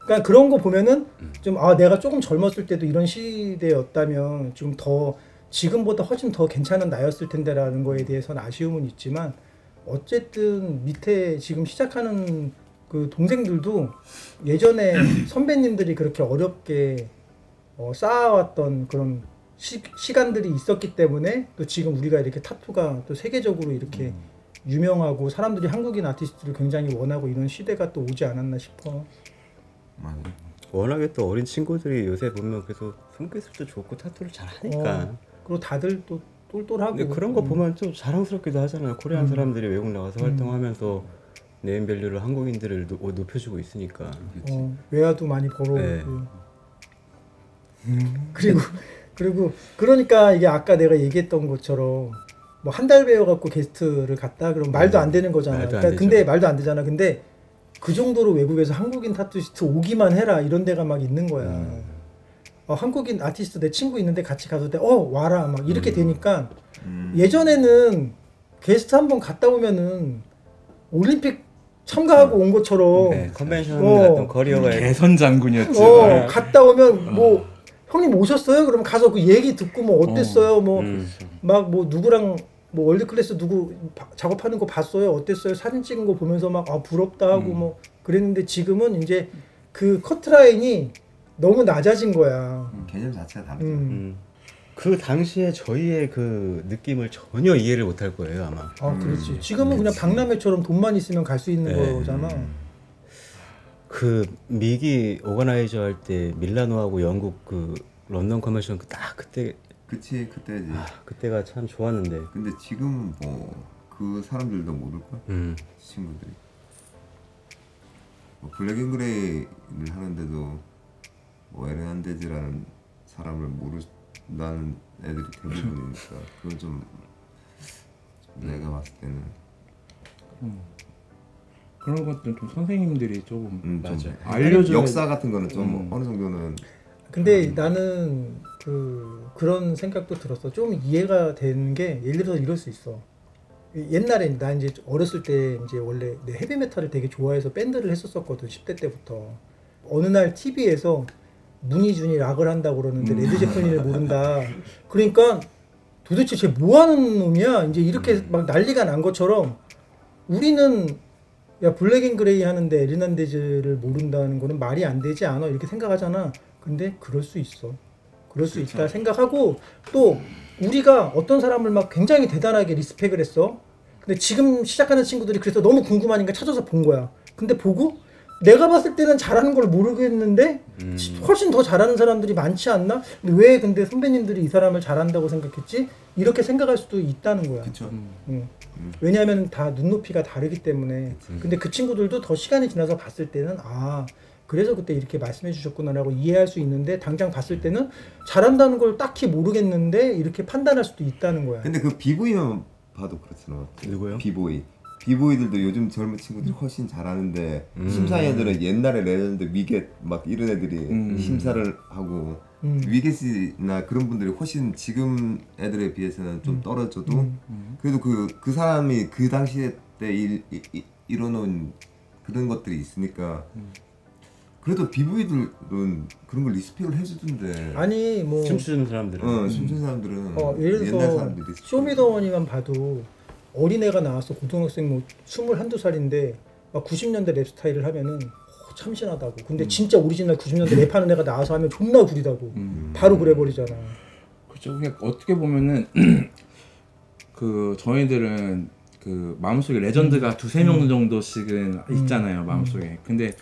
S2: 그러니까 그런 거 보면은 좀 내가 조금 젊었을 때도 이런 시대였다면 좀 더 지금보다 훨씬 더 괜찮은 나였을 텐데라는 거에 대해서는 아쉬움은 있지만, 어쨌든 밑에 지금 시작하는 그 동생들도 예전에 선배님들이 그렇게 어렵게 쌓아왔던 그런 시간들이 있었기 때문에 또 지금 우리가 이렇게 타투가 또 세계적으로 이렇게 유명하고 사람들이 한국인 아티스트를 굉장히 원하고 이런 시대가 또 오지 않았나 싶어.
S1: 맞아요.
S4: 워낙에 또 어린 친구들이 요새 보면 계속 손기술도 좋고 타투를 잘 하니까.
S2: 그리고 다들 또 똘똘하고.
S4: 근데 그런 거 보면 좀 자랑스럽기도 하잖아요. 코리안 사람들이 외국 나가서 활동하면서 네임밸류를 한국인들을 높여주고 있으니까.
S2: 외화도 많이 벌어오고.
S4: 네.
S2: 그리고 그러니까 이게 아까 내가 얘기했던 것처럼 뭐 한 달 배워갖고 게스트를 갔다 그러면 말도 안 되는 거잖아.
S4: 말도 안
S2: 그러니까
S4: 되죠.
S2: 근데 말도 안 되잖아. 근데 그 정도로 외국에서 한국인 타투이스트 오기만 해라 이런 데가 막 있는 거야. 한국인 아티스트 내 친구 있는데 같이 가도 돼. 와라 막 이렇게 되니까 예전에는 게스트 한번 갔다 오면은 올림픽 참가하고 온 것처럼
S4: 네, 컨벤션 같은 커리어가
S3: 개선 장군이었지.
S2: 갔다 오면 뭐 형님 오셨어요? 그러면 가서 그 얘기 듣고 뭐 어땠어요? 뭐 막 뭐 누구랑 뭐 월드 클래스 누구 작업하는 거 봤어요? 어땠어요? 사진 찍은 거 보면서 막 부럽다 하고 뭐 그랬는데 지금은 이제 그 커트라인이 너무 낮아진 거야.
S1: 개념 자체가 다르죠.
S4: 그 당시에 저희의 그 느낌을 전혀 이해를 못할 거예요 아마.
S2: 그렇지. 지금은 그냥 박람회처럼 돈만 있으면 갈 수 있는
S4: 네.
S2: 거잖아.
S4: 그 미기 오가나이저 할 때 밀라노하고 영국 그 런던 컨벤션 딱 그때
S1: 그치 그때지.
S4: 그때가 참 좋았는데.
S1: 근데 지금 그 사람들도 모를걸? 친구들이. 블랙앤그레이를 하는데도 에르난데즈라는 사람을 모른다는 애들이 대부분이니까 그건 좀 내가 봤을 때는
S3: 그런 것들 좀 선생님들이 조금
S1: 좀
S3: 알려줘야
S1: 역사 같은 거는 좀 어느 정도는.
S2: 근데 나는 그런 생각도 들었어. 좀 이해가 되는 게 예를 들어서 이럴 수 있어. 옛날에 나 이제 어렸을 때 이제 원래 내 헤비메탈을 되게 좋아해서 밴드를 했었거든 10대 때부터. 어느 날 TV에서 문희준이 락을 한다고 그러는데 레드 제플린을 모른다. 그러니까 도대체 쟤 뭐 하는 놈이야? 이제 이렇게 막 난리가 난 것처럼 우리는 야 블랙앤그레이 하는데 에르난데즈를 모른다는 거는 말이 안 되지 않아? 이렇게 생각하잖아. 근데 그럴 수 있어. 그럴 수 있다 생각하고 또 우리가 어떤 사람을 막 굉장히 대단하게 리스펙을 했어. 근데 지금 시작하는 친구들이 그래서 너무 궁금하니까 찾아서 본 거야. 근데 보고 내가 봤을 때는 잘하는 걸 모르겠는데 훨씬 더 잘하는 사람들이 많지 않나? 근데 선배님들이 이 사람을 잘한다고 생각했지? 이렇게 생각할 수도 있다는 거야.
S1: 그쵸.
S2: 응. 왜냐하면 다 눈높이가 다르기 때문에. 근데 그 친구들도 더 시간이 지나서 봤을 때는 아 그래서 그때 이렇게 말씀해 주셨구나라고 이해할 수 있는데 당장 봤을 때는 잘한다는 걸 딱히 모르겠는데 이렇게 판단할 수도 있다는 거야.
S1: 근데 그 비보이만 봐도 그렇잖아.
S4: 누구요?
S1: 비보이들도 요즘 젊은 친구들이 훨씬 잘하는데 심사위원들은 옛날에 레전드 위겟 막 이런 애들이 심사를 하고 위겟이나 그런 분들이 훨씬 지금 애들에 비해서는 좀 떨어져도 그래도 그 사람이 그 당시에 때 이뤄놓은 그런 것들이 있으니까 그래도 비보이들은 그런 걸 리스펙을 해주던데.
S2: 아니 뭐
S4: 춤추는 사람들은
S1: 춤추는 사람들은
S2: 예를
S1: 옛날
S2: 들어서
S1: 사람들이 리스펙.
S2: 쇼미더머니만 봐도 어린애가 나와서 고등학생 뭐 21~22살인데 막 90년대 랩 스타일을 하면은 참신하다고. 근데 진짜 오리지널 90년대 랩하는 애가 나와서 하면 존나 구리다고. 바로 그래버리잖아.
S3: 그렇죠. 그냥 어떻게 보면은 그 저희들은 그 마음속에 레전드가 두세 명 정도씩은 있잖아요, 마음속에. 근데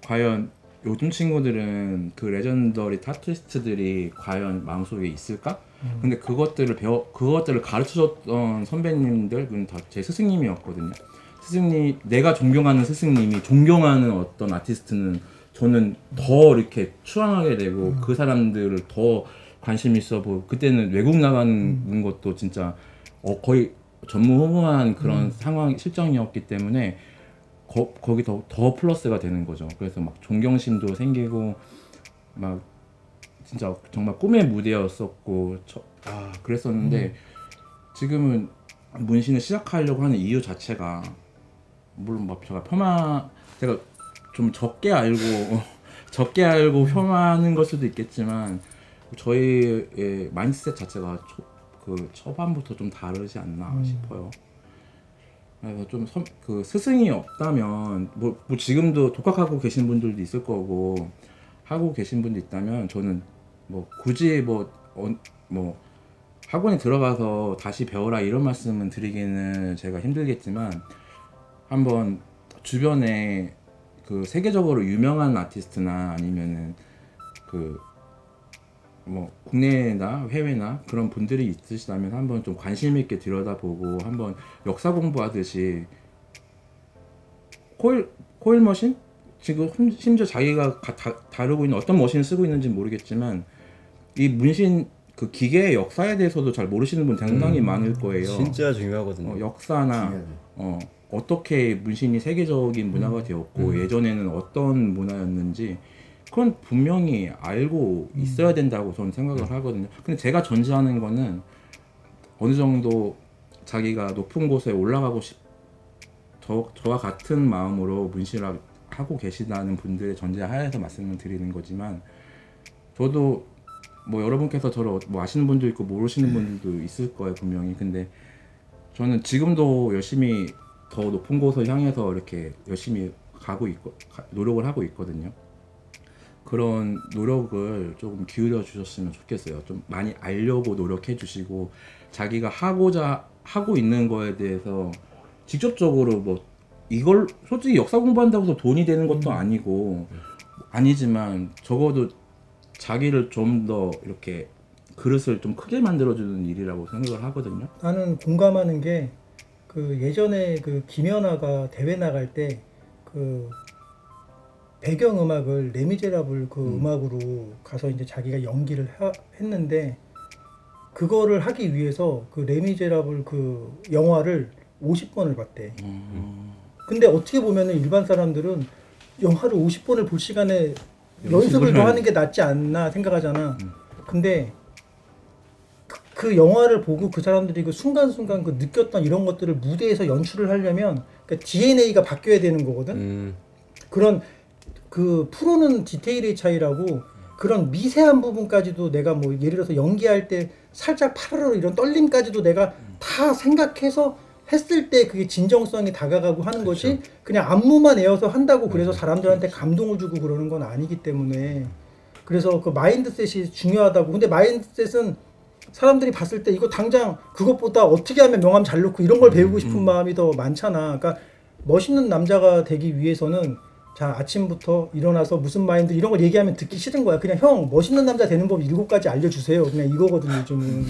S3: 과연 요즘 친구들은 그 레전더리 타투이스트들이 과연 마음속에 있을까? 근데 그것들을 가르쳐줬던 선배님들은 다 제 스승님이었거든요. 내가 존경하는 스승님이 존경하는 어떤 아티스트는 저는 더 이렇게 추앙하게 되고 그 사람들을 더 관심 있어 보고 그때는 외국 나가는 것도 진짜 거의 전무후무한 그런 상황 실정이었기 때문에 거기 더 플러스가 되는 거죠. 그래서 막 존경심도 생기고 막 진짜 정말 꿈의 무대였었고 그랬었는데 지금은 문신을 시작하려고 하는 이유 자체가 물론 막 제가 좀 적게 알고 폄하하는 걸 수도 있겠지만 저희의 마인드셋 자체가 그 초반부터 좀 다르지 않나 싶어요. 그래서 좀 그 스승이 없다면 뭐 지금도 독학하고 계신 분들도 있을 거고 하고 계신 분도 있다면 저는 뭐 굳이 뭐 학원에 들어가서 다시 배워라 이런 말씀은 드리기는 제가 힘들겠지만 한번 주변에 그 세계적으로 유명한 아티스트나 아니면은 그 뭐 국내나 해외나 그런 분들이 있으시다면 한번 좀 관심 있게 들여다보고 한번 역사 공부하듯이 코일 머신 지금 심지어 자기가 다루고 있는 어떤 머신을 쓰고 있는지 모르겠지만 이 문신 그 기계의 역사에 대해서도 잘 모르시는 분 상당히 많을 거예요.
S4: 진짜 중요하거든요.
S3: 역사나 어떻게 문신이 세계적인 문화가 되었고 예전에는 어떤 문화였는지 그건 분명히 알고 있어야 된다고 저는 생각을 하거든요. 근데 제가 전제하는 거는 어느 정도 자기가 높은 곳에 올라가고 저와 같은 마음으로 문신을 하고 계시다는 분들의 전제하에서 말씀을 드리는 거지만 저도 뭐 여러분께서 저를 뭐 아시는 분도 있고 모르시는 분들도 있을 거예요 분명히. 근데 저는 지금도 열심히 더 높은 곳을 향해서 이렇게 열심히 노력을 하고 있거든요. 그런 노력을 조금 기울여 주셨으면 좋겠어요. 좀 많이 알려고 노력해 주시고 자기가 하고 있는 거에 대해서 직접적으로 뭐 이걸 솔직히 역사 공부한다고 해서 돈이 되는 것도 아니지만 적어도 자기를 좀 더 이렇게 그릇을 좀 크게 만들어주는 일이라고 생각을 하거든요.
S2: 나는 공감하는 게 그 예전에 그 김연아가 대회 나갈 때 그 배경 음악을 레미제라블 그 음악으로 가서 이제 자기가 연기를 했는데 그거를 하기 위해서 그 레미제라블 그 영화를 50번을 봤대. 근데 어떻게 보면은 일반 사람들은 영화를 50번을 볼 시간에 연습을 더 하는 게 낫지 않나 생각하잖아. 근데 그 영화를 보고 그 사람들이 그 순간순간 그 느꼈던 이런 것들을 무대에서 연출을 하려면 그러니까 DNA가 바뀌어야 되는 거거든. 그런 그 프로는 디테일의 차이라고 그런 미세한 부분까지도 내가 뭐 예를 들어서 연기할 때 살짝 파르르 이런 떨림까지도 내가 다 생각해서 했을 때 그게 진정성이 다가가고 하는 것이 그냥 안무만 외워서 한다고 그래서 사람들한테 감동을 주고 그러는 건 아니기 때문에 그래서 그 마인드셋이 중요하다고. 근데 마인드셋은 사람들이 봤을 때 이거 당장 그것보다 어떻게 하면 명암 잘 넣고 이런 걸 배우고 싶은 마음이 더 많잖아. 그러니까 멋있는 남자가 되기 위해서는 자 아침부터 일어나서 무슨 마인드 이런 걸 얘기하면 듣기 싫은 거야. 그냥 형 멋있는 남자 되는 법 7가지 알려주세요. 그냥 이거거든요 요즘은.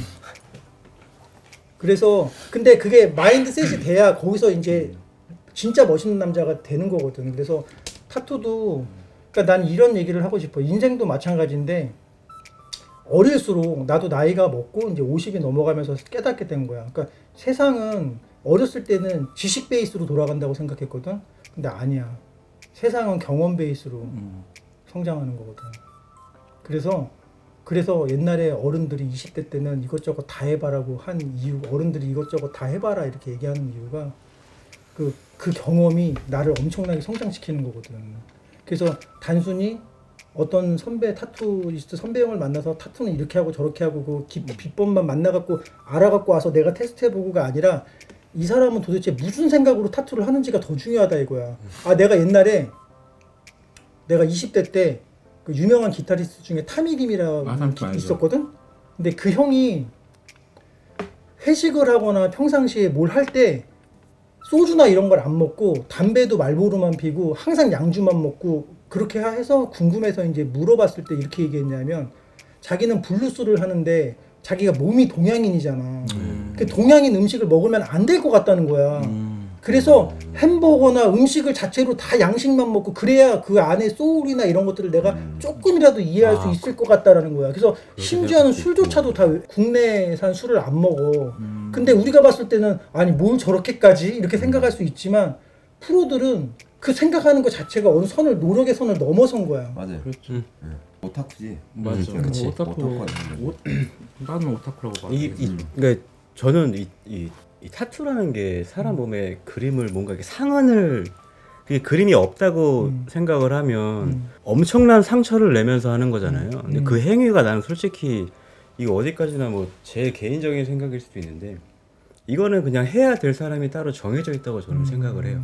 S2: 그래서 근데 그게 마인드셋이 돼야 거기서 이제 진짜 멋있는 남자가 되는 거거든. 그래서 타투도 그러니까 난 이런 얘기를 하고 싶어. 인생도 마찬가지인데 어릴수록 나도 나이가 먹고 이제 50이 넘어가면서 깨닫게 된 거야. 그러니까 세상은 어렸을 때는 지식 베이스로 돌아간다고 생각했거든. 근데 아니야. 세상은 경험 베이스로 성장하는 거거든. 그래서 옛날에 어른들이 20대 때는 이것저것 다 해봐라고 한 이유, 어른들이 이것저것 다 해봐라 이렇게 얘기하는 이유가 그 경험이 나를 엄청나게 성장시키는 거거든. 그래서 단순히 어떤 선배 타투리스트 선배 형을 만나서 타투는 이렇게 하고 저렇게 하고 그 비법만 만나갖고 알아갖고 와서 내가 테스트해보고가 아니라 이 사람은 도대체 무슨 생각으로 타투를 하는지가 더 중요하다 이거야. 아 내가 옛날에 내가 20대 때 그 유명한 기타리스트 중에 타미김이라고 있었거든. 근데 그 형이 회식을 하거나 평상시에 뭘 할 때 소주나 이런 걸 안 먹고 담배도 말보로만 피고 항상 양주만 먹고 그렇게 해서 궁금해서 이제 물어봤을 때 이렇게 얘기했냐면 자기는 블루스를 하는데 자기가 몸이 동양인이잖아. 그 동양인 음식을 먹으면 안 될 것 같다는 거야. 그래서 햄버거나 음식을 자체로 다 양식만 먹고 그래야 그 안에 소울이나 이런 것들을 내가 조금이라도 이해할 수 있을 것 같다라는 거야. 그래서 심지어는 술조차도 다 국내산 술을 안 먹어. 근데 우리가 봤을 때는 아니 뭘 저렇게까지 이렇게 생각할 수 있지만 프로들은 그 생각하는 것 자체가 어느 선을 노력의 선을 넘어선 거야.
S1: 맞아요.
S3: 그렇죠.
S1: 오타쿠지.
S3: 맞아.
S4: 그치.
S3: 나는 오타쿠라고 봐.
S4: 그러니까 저는 이 타투라는 게 사람 몸에 그림을 뭔가 이렇게 상흔을 그게 그림이 없다고 생각을 하면 엄청난 상처를 내면서 하는 거잖아요. 근데 그 행위가 나는 솔직히 이거 어디까지나 뭐 제 개인적인 생각일 수도 있는데 이거는 그냥 해야 될 사람이 따로 정해져 있다고 저는 생각을 해요.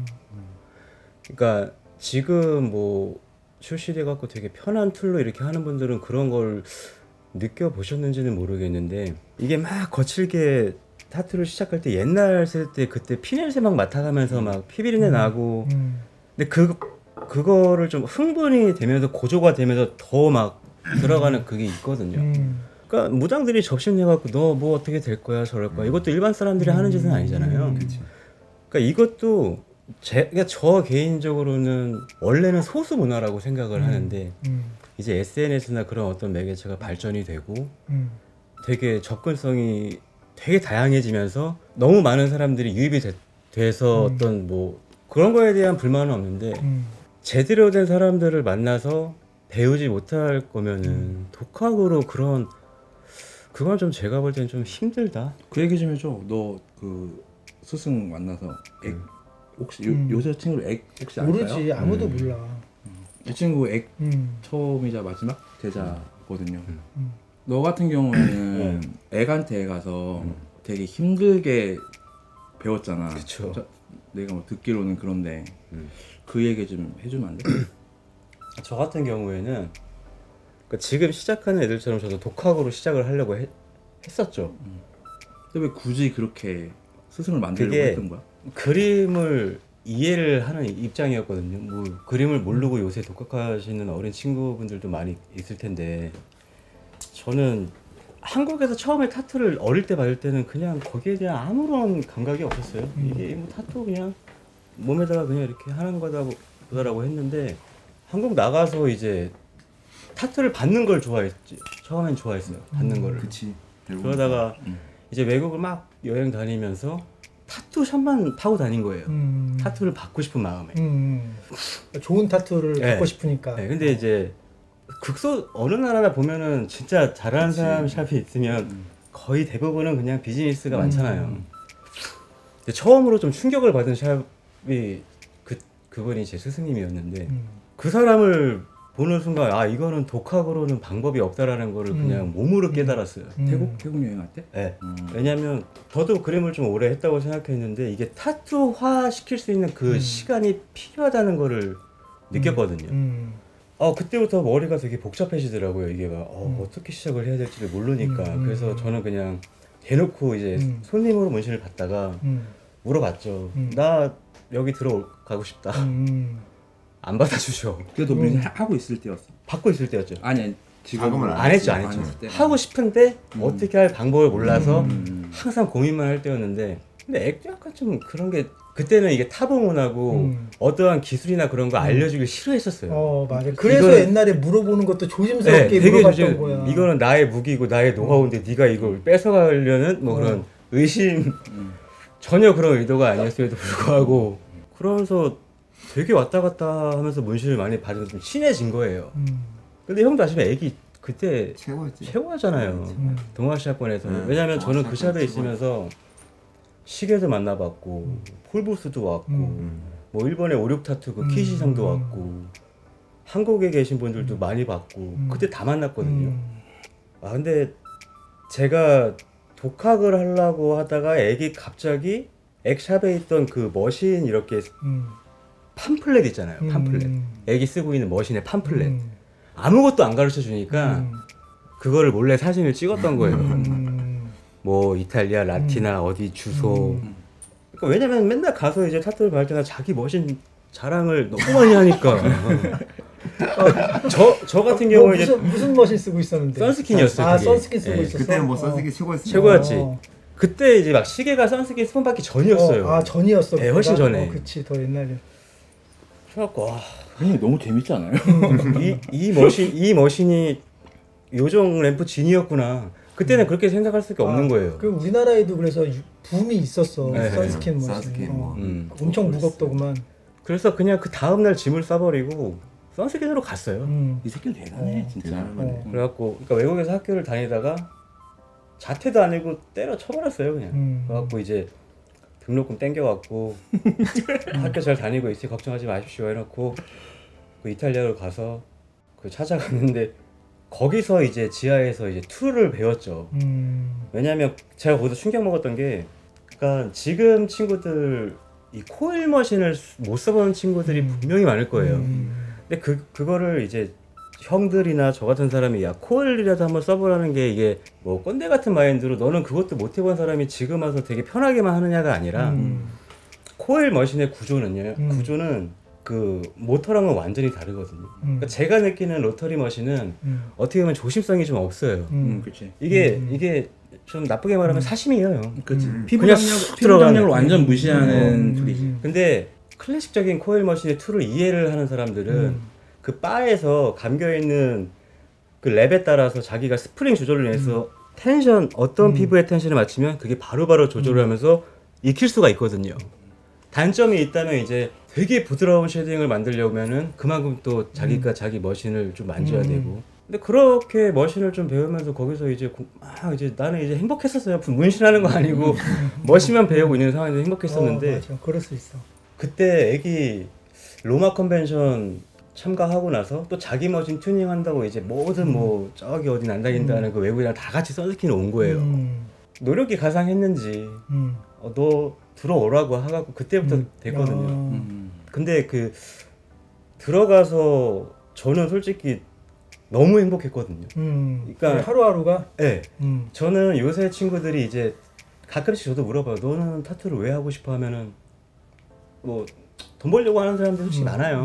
S4: 그러니까 지금 뭐 출시돼 갖고 되게 편한 툴로 이렇게 하는 분들은 그런 걸 느껴보셨는지는 모르겠는데 이게 막 거칠게 타투를 시작할 때 옛날 쓸 때 그때 피냄새 막 맡아가면서 막 피비린내 나고 근데 그거를 좀 흥분이 되면서 고조가 되면서 더 막 들어가는 그게 있거든요. 그러니까 무당들이 접신해갖고 너 뭐 어떻게 될 거야 저럴 거야 이것도 일반 사람들이 하는 짓은 아니잖아요. 그러니까 이것도 그러니까 저 개인적으로는 원래는 소수 문화라고 생각을 하는데 이제 SNS나 그런 어떤 매개체가 발전이 되고 되게 접근성이 되게 다양해지면서 너무 많은 사람들이 유입이 돼서 어떤 뭐 그런 거에 대한 불만은 없는데 제대로 된 사람들을 만나서 배우지 못할 거면은 독학으로 그건 좀 제가 볼 때는 좀 힘들다.
S3: 그 얘기 좀 해줘. 너 그 스승 만나서 액 혹시 요새 친구를 액 혹시 알까요?
S2: 모르지. 아무도 몰라.
S3: 이 친구 액 처음이자 마지막 제자거든요. 너 같은 경우에는 액한테 가서 되게 힘들게 배웠잖아.
S4: 그쵸.
S3: 내가 뭐 듣기로는 그런데 그 얘기 좀 해주면 안 돼?
S4: 저 같은 경우에는 그러니까 지금 시작하는 애들처럼 저도 독학으로 시작을 하려고 했었죠.
S3: 근데 왜 굳이 그렇게 스승을 만들려고
S4: 그게
S3: 했던 거야?
S4: 그림을 이해를 하는 입장이었거든요. 뭐 그림을 모르고 요새 독학하시는 어린 친구분들도 많이 있을 텐데 저는 한국에서 처음에 타투를 어릴 때 받을 때는 그냥 거기에 대한 아무런 감각이 없었어요. 이게 뭐 타투 그냥 몸에다가 그냥 이렇게 하는 거다라고 했는데 한국 나가서 이제 타투를 받는 걸 좋아했지. 처음엔 좋아했어요. 받는 거를.
S1: 그치.
S4: 그러다가 이제 외국을 막 여행 다니면서 타투 샵만 파고 다닌 거예요. 타투를 받고 싶은 마음에.
S2: 좋은 타투를
S4: 네.
S2: 받고 싶으니까.
S4: 네, 근데 이제 어느 나라나 보면은 진짜 잘하는 사람 샵이 있으면 거의 대부분은 그냥 비즈니스가 많잖아요. 근데 처음으로 좀 충격을 받은 샵이 그분이 제 스승님이었는데 그 사람을 보는 순간 아 이거는 독학으로는 방법이 없다라는 거를 그냥 몸으로 깨달았어요.
S3: 태국 여행 할 때?
S4: 네. 왜냐면 저도 그림을 좀 오래 했다고 생각했는데 이게 타투화 시킬 수 있는 그 시간이 필요하다는 거를 느꼈거든요. 그때부터 머리가 되게 복잡해지더라고요. 이게 막 어떻게 시작을 해야 될지를 모르니까. 그래서 저는 그냥 대놓고 이제 손님으로 문신을 받다가 물어봤죠. 나 여기 들어가고 싶다. 안 받아주셔.
S3: 그래도 우리 하고 있을 때였어.
S4: 받고 있을 때였죠.
S3: 아니 지금은
S1: 작업을
S4: 안 했죠.
S3: 안 했을 때.
S4: 하고 싶은데 어떻게 할 방법을 몰라서 항상 고민만 할 때였는데 근데 액도 약간 좀 그런 게 그때는 이게 타보문하고 어떠한 기술이나 그런 거 알려주길 싫어했었어요.
S2: 맞아. 그래서
S4: 이거는-
S2: 옛날에 물어보는 것도 조심스럽게
S4: 되게
S2: 물어봤던 거야.
S4: 이거는 나의 무기고 나의 노하우인데 네가 이걸 뺏어가려는 뭐 그런 의심 전혀 그런 의도가 아니었음에도 불구하고 그러면서 되게 왔다 갔다 하면서 문신을 많이 받으면서 좀 친해진 거예요. 근데 형도 아시면 애기 그때
S1: 최고였지.
S4: 최고였잖아요. 동아시아권에서는. 왜냐면 저는 그 샵에 있으면서 시계도 만나봤고 폴부스도 왔고 뭐 일본의 오륙 타투 그 키시상도 왔고 한국에 계신 분들도 많이 봤고 그때 다 만났거든요. 아 근데 제가 독학을 하려고 하다가 애기 갑자기 액샵에 있던 그 머신 이렇게 팜플렛 있잖아요. 팜플렛. 애기 쓰고 있는 머신의 팜플렛. 아무것도 안 가르쳐 주니까 그거를 몰래 사진을 찍었던 거예요. 뭐 이탈리아, 라티나 어디 주소. 그러니까 왜냐면 맨날 가서 이제 타투를 받을 때나 자기 머신 자랑을 너무 많이 하니까. 저 같은 경우에 이제
S2: 무슨 머신 쓰고 있었는데?
S4: 선스킨이었어요.
S2: 아
S4: 그게.
S2: 선스킨 쓰고
S4: 예.
S2: 있었어.
S1: 그때는 뭐 선택이 최고였어.
S4: 최고였지. 그때 이제 막 시계가 선스킨 스폰받기 전이었어요.
S2: 아 전이었어.
S4: 네, 훨씬
S2: 그때가?
S4: 전에.
S2: 그치 더 옛날에.
S4: 그래갖고 와,
S3: 형님 너무 재밌지 않아요?
S4: 이 머신이 요정 램프 진이었구나. 그때는 그렇게 생각할 수밖에 없는 거예요.
S2: 그 우리나라에도 그래서 붐이 있었어.
S4: 네.
S2: 선스킨 머신.
S1: 선스킨 뭐.
S2: 엄청 무겁더구만.
S4: 그래서 그냥 그 다음날 짐을 싸버리고 선스킨으로 갔어요.
S3: 이 새끼는 대단해 진짜.
S1: 대단하네.
S4: 그래갖고 그러니까 외국에서 학교를 다니다가 자퇴도 아니고 때려 쳐버렸어요 그냥. 그래갖고 이제 등록금 땡겨갖고 학교 잘 다니고 있으니 걱정하지 마십시오 해놓고 그 이탈리아로 가서 그 찾아갔는데 거기서 이제 지하에서 이제 툴을 배웠죠. 왜냐면 제가 거기서 충격 먹었던 게 그러니까 지금 친구들 이 코일 머신을 못 써보는 친구들이 분명히 많을 거예요. 근데 그거를 이제 형들이나 저 같은 사람이 야 코일이라도 한번 써보라는 게 이게 뭐 꼰대 같은 마인드로 너는 그것도 못 해본 사람이 지금 와서 되게 편하게만 하느냐가 아니라 코일 머신의 구조는요. 구조는 그 모터랑은 완전히 다르거든요. 그러니까 제가 느끼는 로터리 머신은 어떻게 보면 조심성이 좀 없어요.
S3: 그렇지.
S4: 이게 좀 나쁘게 말하면 사심이에요.
S3: 그렇지.
S4: 그냥
S3: 피부
S4: 쑥
S3: 장력을
S4: 들어가는.
S3: 완전 무시하는 툴이지.
S4: 근데 클래식적인 코일 머신의 툴을 이해를 하는 사람들은 그 바에서 감겨 있는 그 랩에 따라서 자기가 스프링 조절을 해서 텐션 어떤 피부의 텐션에 맞추면 그게 바로바로 조절을 하면서 익힐 수가 있거든요. 단점이 있다면 이제 되게 부드러운 쉐딩을 만들려면은 그만큼 또 자기가 자기 머신을 좀 만져야 되고. 근데 그렇게 머신을 좀 배우면서 거기서 이제 이제 나는 이제 행복했었어요. 문신하는 거 아니고 머신만 배우고 있는 상황에서 행복했었는데
S2: 맞아. 그럴 수 있어.
S4: 그때 애기 로마 컨벤션 참가하고 나서 또 자기 머신 튜닝 한다고 이제 모든 뭐 저기 어디 난다긴다는 그 외국인이랑 다 같이 선스킨을 온 거예요. 노력이 가상했는지 너 들어오라고 하고 그때부터 됐거든요. 근데 그 들어가서 저는 솔직히 너무 행복했거든요. 그러니까
S2: 하루하루가.
S4: 네. 저는 요새 친구들이 이제 가끔씩 저도 물어봐요. 너는 타투를 왜 하고 싶어 하면은 뭐 돈 벌려고 하는 사람들 솔직히 많아요.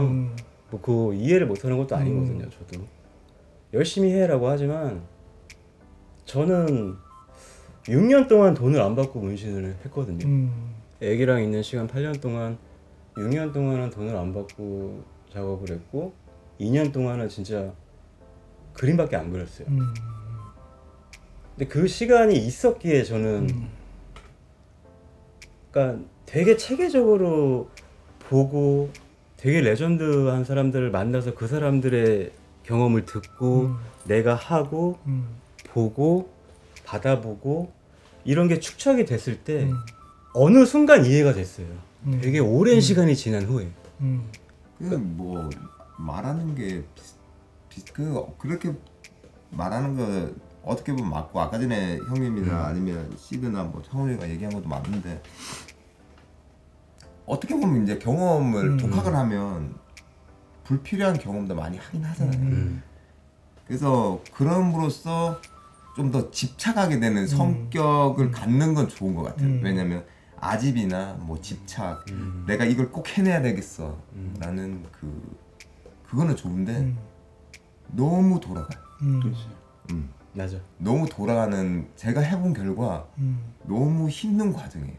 S4: 뭐 그 이해를 못하는 것도 아니거든요. 저도 열심히 해라고 하지만 저는 6년 동안 돈을 안 받고 문신을 했거든요. 애기랑 있는 시간 8년 동안 6년 동안은 돈을 안 받고 작업을 했고 2년 동안은 진짜 그림밖에 안 그렸어요. 근데 그 시간이 있었기에 저는 그러니까 되게 체계적으로 보고 되게 레전드한 사람들을 만나서 그 사람들의 경험을 듣고 내가 하고 보고 받아보고 이런 게 축적이 됐을 때 어느 순간 이해가 됐어요. 되게 오랜 시간이 지난 후에.
S1: 뭐 말하는 게 그렇게 말하는 거 어떻게 보면 맞고 아까 전에 형님이나 아니면 시드나 뭐 창훈이가 얘기한 것도 맞는데 어떻게 보면 이제 경험을 독학을 하면 불필요한 경험도 많이 하긴 하잖아요. 그래서 그럼으로써 좀 더 집착하게 되는 성격을 갖는 건 좋은 것 같아요. 왜냐면 아집이나 뭐 집착, 내가 이걸 꼭 해내야 되겠어 라는 그거는 좋은데 너무 돌아가요.
S3: 그렇지.
S4: 맞아.
S1: 너무 돌아가는 제가 해본 결과 너무 힘든 과정이에요.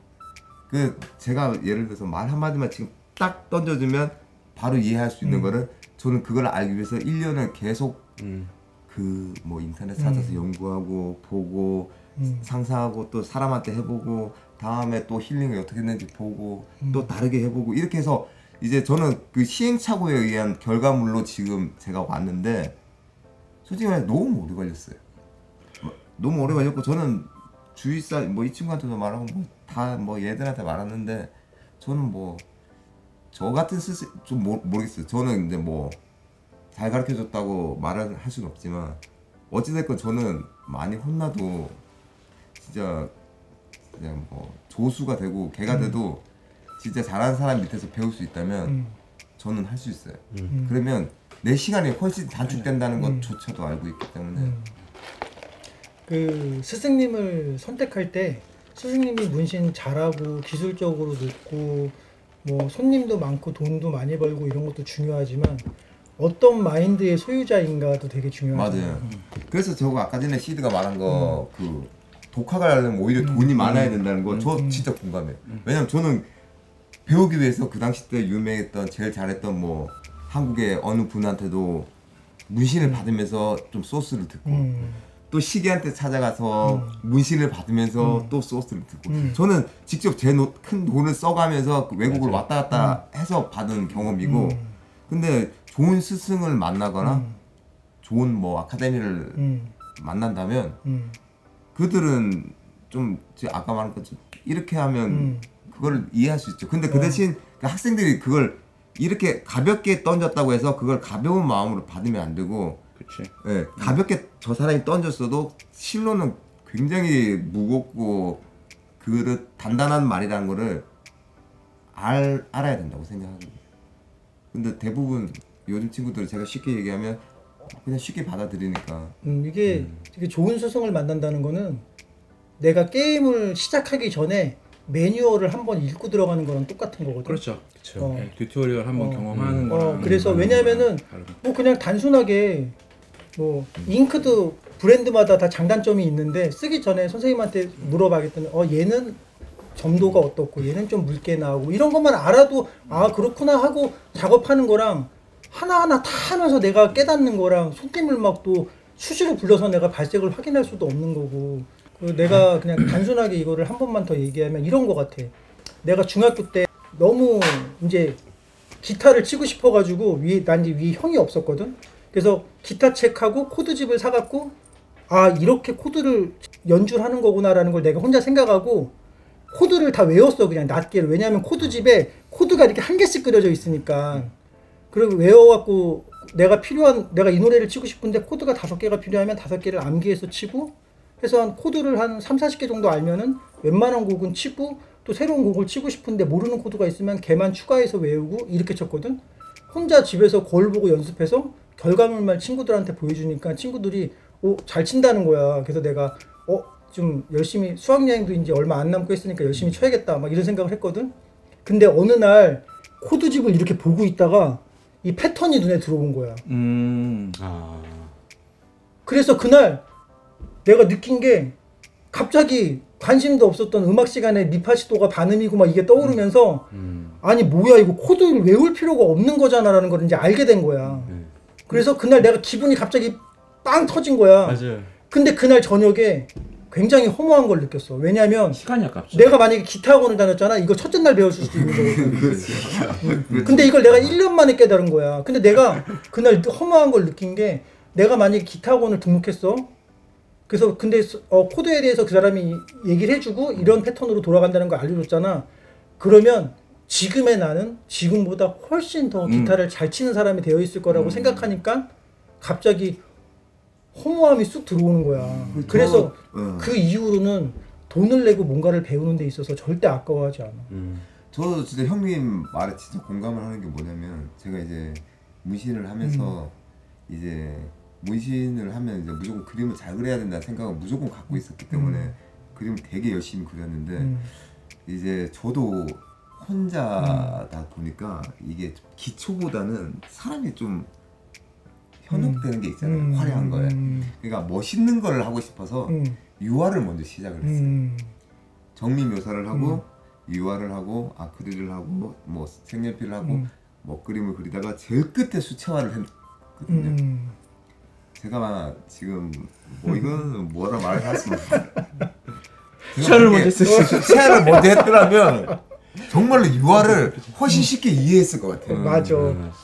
S1: 그 제가 예를 들어서 말 한마디만 지금 딱 던져주면 바로 이해할 수 있는 거를 저는 그걸 알기 위해서 1년을 계속 그 뭐 인터넷 찾아서 연구하고 보고 상상하고 또 사람한테 해보고 다음에 또 힐링이 어떻게 했는지 보고 또 다르게 해보고 이렇게 해서 이제 저는 그 시행착오에 의한 결과물로 지금 제가 왔는데 솔직히 말해 너무 오래 걸렸어요. 너무 오래 걸렸고 저는 주위 사람 뭐 이 친구한테도 말하고 뭐 다 뭐 얘들한테 말하는데 저는 뭐 저 같은 스승 좀 모르겠어요. 저는 이제 뭐 잘 가르쳐 줬다고 말을 할 수는 없지만 어찌됐건 저는 많이 혼나도 진짜 그냥 뭐 조수가 되고 개가 돼도 진짜 잘하는 사람 밑에서 배울 수 있다면 저는 할 수 있어요. 그러면 내 시간이 훨씬 단축된다는 것조차도 알고 있기 때문에
S2: 그 스승님을 선택할 때 스승님이 문신 잘하고 기술적으로 높고 뭐 손님도 많고 돈도 많이 벌고 이런 것도 중요하지만 어떤 마인드의 소유자인가도 되게 중요하잖아요.
S1: 맞아요. 그래서 저거 아까 전에 시드가 말한 거 그 독학을 하려면 오히려 돈이 많아야 된다는 거 저 진짜 공감해요. 왜냐면 저는 배우기 위해서 그 당시 때 유명했던 제일 잘했던 뭐 한국의 어느 분한테도 문신을 받으면서 좀 소스를 듣고 또 시계한테 찾아가서 문신을 받으면서 또 소스를 듣고 저는 직접 제 큰 돈을 써가면서 그 외국을 왔다 갔다 해서 받은 경험이고 근데 좋은 스승을 만나거나 좋은 뭐 아카데미를 만난다면 그들은 좀 아까 말한 것처럼 이렇게 하면 그걸 이해할 수 있죠. 근데 그 대신 그 학생들이 그걸 이렇게 가볍게 던졌다고 해서 그걸 가벼운 마음으로 받으면 안 되고
S3: 그치.
S1: 예, 가볍게 저 사람이 던졌어도 실로는 굉장히 무겁고 그 단단한 말이라는 거를 알아야 된다고 생각합니다. 근데 대부분 요즘 친구들은 제가 쉽게 얘기하면 그냥 쉽게 받아들이니까
S2: 이게 좋은 스승을 만난다는 거는 내가 게임을 시작하기 전에 매뉴얼을 한번 읽고 들어가는 거랑 똑같은 거거든.
S3: 그렇죠.
S4: 그렇죠.
S3: 네, 튜토리얼 한번 경험하는 거랑
S2: 그래서 왜냐면은 뭐 그냥 단순하게 뭐 잉크도 브랜드마다 다 장단점이 있는데 쓰기 전에 선생님한테 물어봐야겠더니 얘는 점도가 어떻고 얘는 좀 묽게 나오고 이런 것만 알아도 아 그렇구나 하고 작업하는 거랑 하나하나 다 하면서 내가 깨닫는 거랑 손님을 막 또 수시로 불러서 내가 발색을 확인할 수도 없는 거고 내가 그냥 단순하게 이거를 한 번만 더 얘기하면 이런 거 같아. 내가 중학교 때 너무 이제 기타를 치고 싶어가지고 난 이제 위에 형이 없었거든. 그래서 기타 책하고 코드집을 사갖고 아 이렇게 코드를 연주를 하는 거구나라는 걸 내가 혼자 생각하고 코드를 다 외웠어 그냥 낱개를. 왜냐하면 코드집에 코드가 이렇게 한 개씩 그려져 있으니까. 그리고 외워갖고 내가 이 노래를 치고 싶은데 코드가 5개가 필요하면 5개를 암기해서 치고 해서 한 코드를 한 30-40개 정도 알면은 웬만한 곡은 치고 또 새로운 곡을 치고 싶은데 모르는 코드가 있으면 걔만 추가해서 외우고 이렇게 쳤거든. 혼자 집에서 거울 보고 연습해서 결과물만 친구들한테 보여주니까 친구들이 잘 친다는 거야. 그래서 내가 좀 열심히 수학여행도 이제 얼마 안 남고 했으니까 열심히 쳐야겠다 막 이런 생각을 했거든. 근데 어느 날 코드집을 이렇게 보고 있다가 이 패턴이 눈에 들어온 거야. 그래서 그날 내가 느낀 게 갑자기 관심도 없었던 음악 시간에 미파시도가 반음이고 막 이게 떠오르면서 아니 뭐야 이거 코드를 외울 필요가 없는 거잖아라는 걸 이제 알게 된 거야. 그래서 그날 내가 기분이 갑자기 빵 터진 거야.
S4: 맞아요.
S2: 근데 그날 저녁에 굉장히 허무한 걸 느꼈어. 왜냐면
S3: 시간이 아깝죠.
S2: 내가 만약에 기타 학원을 다녔잖아. 이거 첫째 날 배웠을 수도 있는 거거든. 근데 이걸 내가 1년 만에 깨달은 거야. 근데 내가 그날 허무한 걸 느낀 게 내가 만약에 기타 학원을 등록했어. 그래서 근데 코드에 대해서 그 사람이 얘기를 해주고 이런 패턴으로 돌아간다는 걸 알려줬잖아. 그러면 지금의 나는 지금보다 훨씬 더 기타를 잘 치는 사람이 되어 있을 거라고 생각하니까 갑자기 허무함이 쑥 들어오는 거야. 그래서 그 이후로는 돈을 내고 뭔가를 배우는 데 있어서 절대 아까워하지 않아.
S1: 저도 진짜 형님 말에 진짜 공감을 하는 게 뭐냐면 제가 이제 문신을 하면서 이제 문신을 하면 이제 무조건 그림을 잘 그려야 된다는 생각을 무조건 갖고 있었기 때문에 그림을 되게 열심히 그렸는데 이제 저도 혼자다 보니까 이게 기초보다는 사람이 좀 현혹되는 게 있잖아요. 화려한 거에. 그러니까 멋있는 걸 하고 싶어서 유화를 먼저 시작을 했어요. 정리 묘사를 하고 유화를 하고 아크릴을 하고 뭐 색연필을 하고 뭐 그림을 그리다가 제일 끝에 수채화를 했거든요. 제가 지금 뭐 이건 뭐라 말을 할 수는 없어요.
S3: 수채화를 먼저 쓰시죠.
S1: 수채화를 먼저 했더라면 정말로 유화를 훨씬 쉽게 이해했을 것 같아요.
S2: 맞아.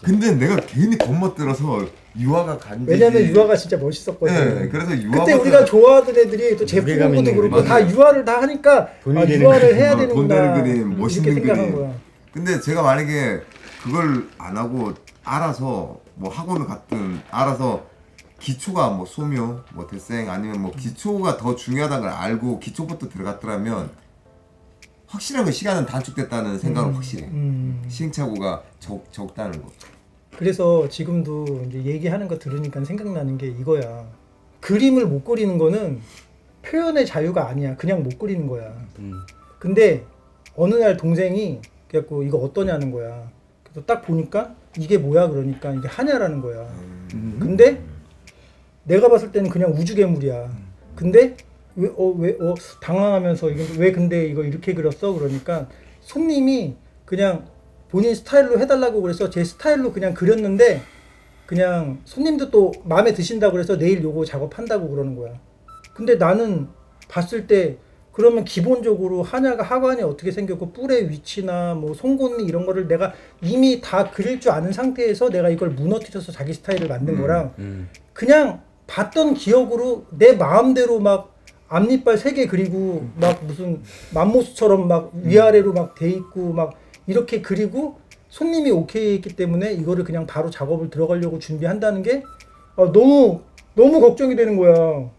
S1: 근데 내가 괜히 겉멋들어서 유화가 간지.
S2: 왜냐면 유화가 진짜 멋있었거든.
S1: 네, 그래서 유화가
S2: 그때 우리가 좋아하던 애들이 또 제품
S4: 무게감
S2: 공부도
S4: 있는
S2: 그렇고
S1: 그림.
S2: 다 유화를 다 하니까
S4: 돈이
S2: 아,
S4: 되는
S2: 유화를
S4: 그림.
S2: 해야
S1: 돈
S2: 되는구나.
S1: 되는 그림, 멋있는
S2: 이렇게 생각한
S1: 그림.
S2: 거야.
S1: 근데 제가 만약에 그걸 안 하고 알아서 뭐 학원을 갔든 알아서 기초가 뭐 소묘, 뭐 대생 아니면 뭐 기초가 더 중요하다는 걸 알고 기초부터 들어갔더라면 확실하게 시간은 단축됐다는 생각은 확실해. 시행착오가 적다는 거.
S2: 그래서 지금도 이제 얘기하는 거 들으니까 생각나는 게 이거야. 그림을 못 그리는 거는 표현의 자유가 아니야. 그냥 못 그리는 거야. 근데 어느 날 동생이 그래갖고 이거 어떠냐는 거야. 그래서 딱 보니까 이게 뭐야 그러니까 이게 하냐라는 거야. 근데 내가 봤을 때는 그냥 우주 괴물이야. 근데 왜 당황하면서 왜 근데 이거 이렇게 그렸어? 그러니까 손님이 그냥 본인 스타일로 해달라고 그래서 제 스타일로 그냥 그렸는데 그냥 손님도 또 마음에 드신다고 그래서 내일 요거 작업한다고 그러는 거야. 근데 나는 봤을 때 그러면 기본적으로 한야가 하관이 어떻게 생겼고 뿔의 위치나 뭐 송곳니 이런 거를 내가 이미 다 그릴 줄 아는 상태에서 내가 이걸 무너뜨려서 자기 스타일을 만든 거랑 그냥 봤던 기억으로 내 마음대로 막 앞니빨 3개 그리고 막 무슨 맘모스처럼 막 위아래로 막 돼 있고 막 이렇게 그리고 손님이 오케이 했기 때문에 이거를 그냥 바로 작업을 들어가려고 준비한다는 게 너무 걱정이 되는 거야.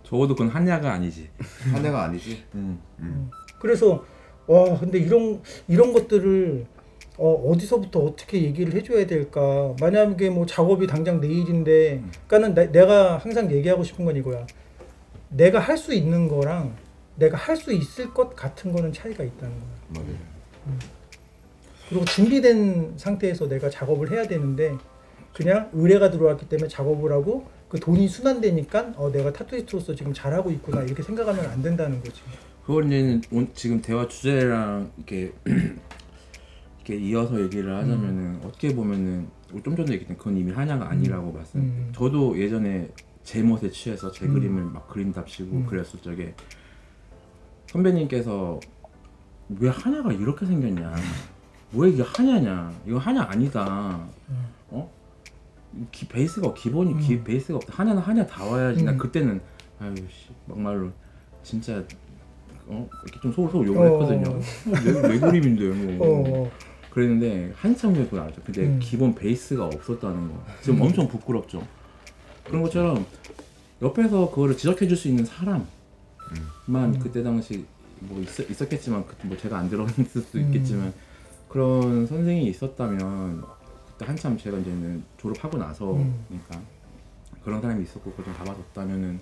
S3: 적어도 그건 한야가 아니지.
S1: 한해가 아니지.
S2: 그래서 와 근데 이런 것들을 어디서부터 어떻게 얘기를 해줘야 될까? 만약에 뭐 작업이 당장 내일인데, 그러니까는 내가 항상 얘기하고 싶은 건 이거야. 내가 할 수 있는 거랑 내가 할 수 있을 것 같은 거는 차이가 있다는 거야.
S1: 맞아요.
S2: 그리고 준비된 상태에서 내가 작업을 해야 되는데 그냥 의뢰가 들어왔기 때문에 작업을 하고 그 돈이 순환되니까 내가 타투이스트로서 지금 잘하고 있구나 이렇게 생각하면 안 된다는 거지.
S3: 그걸 이제는 지금 대화 주제랑 이렇게 이어서 얘기를 하자면은 어떻게 보면은 좀 전에 얘기했던 그건 이미 한야가 아니라고 봤어요. 저도 예전에 제 멋에 취해서 제 그림을 막 그린답시고 그랬을 적에 선배님께서 왜 한야가 이렇게 생겼냐, 왜 이게 한야냐, 이거 한야 아니다. 베이스가 기본이 베이스가 없다. 한야는 한야다워야지. 나 그때는 아유 씨 막말로 진짜 이렇게 좀 속으로 욕을 했거든요. 왜 그림인데요 뭐. 그랬는데 한참 후에 그걸 알죠. 근데 기본 베이스가 없었다는 거 지금 엄청 부끄럽죠. 그런 것처럼 옆에서 그거를 지적해 줄 수 있는 사람만 그때 당시 뭐 있었겠지만 뭐 제가 안 들었을 수도 있겠지만 그런 선생님이 있었다면 그때 한참 제가 이제는 졸업하고 나서 그러니까 그런 사람이 있었고 그걸 좀 잡아줬다면은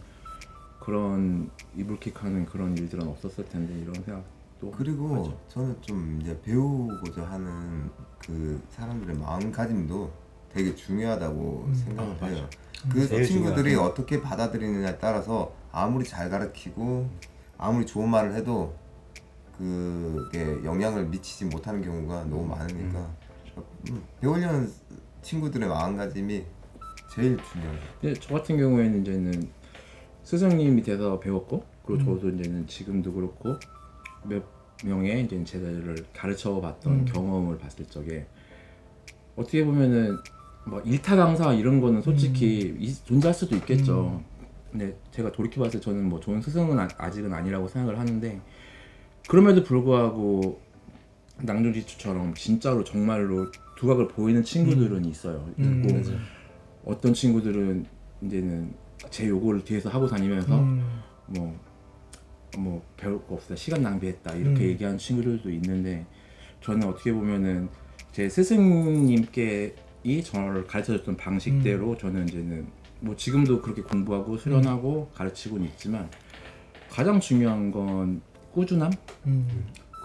S3: 그런 이불킥하는 그런 일들은 없었을 텐데 이런 생각도
S1: 그리고
S3: 하죠.
S1: 저는 좀 이제 배우고자 하는 그 사람들의 마음가짐도 되게 중요하다고 생각을 해요. 그
S4: 제일
S1: 친구들이
S4: 중요하죠.
S1: 어떻게 받아들이느냐에 따라서 아무리 잘 가르치고 아무리 좋은 말을 해도 그게 영향을 미치지 못하는 경우가 너무 많으니까 배우려는 친구들의 마음가짐이 제일 중요해요.
S3: 근데 저 같은 경우에는 이제는 스승님이 돼서 배웠고 그리고 저도 이제는 지금도 그렇고 몇 명의 이제 제자들을 가르쳐 봤던 경험을 봤을 적에 어떻게 보면은 뭐 일타 강사 이런 거는 솔직히 존재할 수도 있겠죠. 근데 제가 돌이켜 봤을 때 저는 뭐 좋은 스승은 아직은 아니라고 생각을 하는데 그럼에도 불구하고 낭중지추처럼 진짜로 정말로 두각을 보이는 친구들은 있어요. 있고 어떤 친구들은 이제는 제 요거를 뒤에서 하고 다니면서 뭐 배울 거 없다, 시간 낭비했다 이렇게 얘기하는 친구들도 있는데 저는 어떻게 보면은 제 스승님께 저를 가르쳐줬던 방식대로 저는 이제는 뭐 지금도 그렇게 공부하고 수련하고 가르치고는 있지만 가장 중요한 건 꾸준함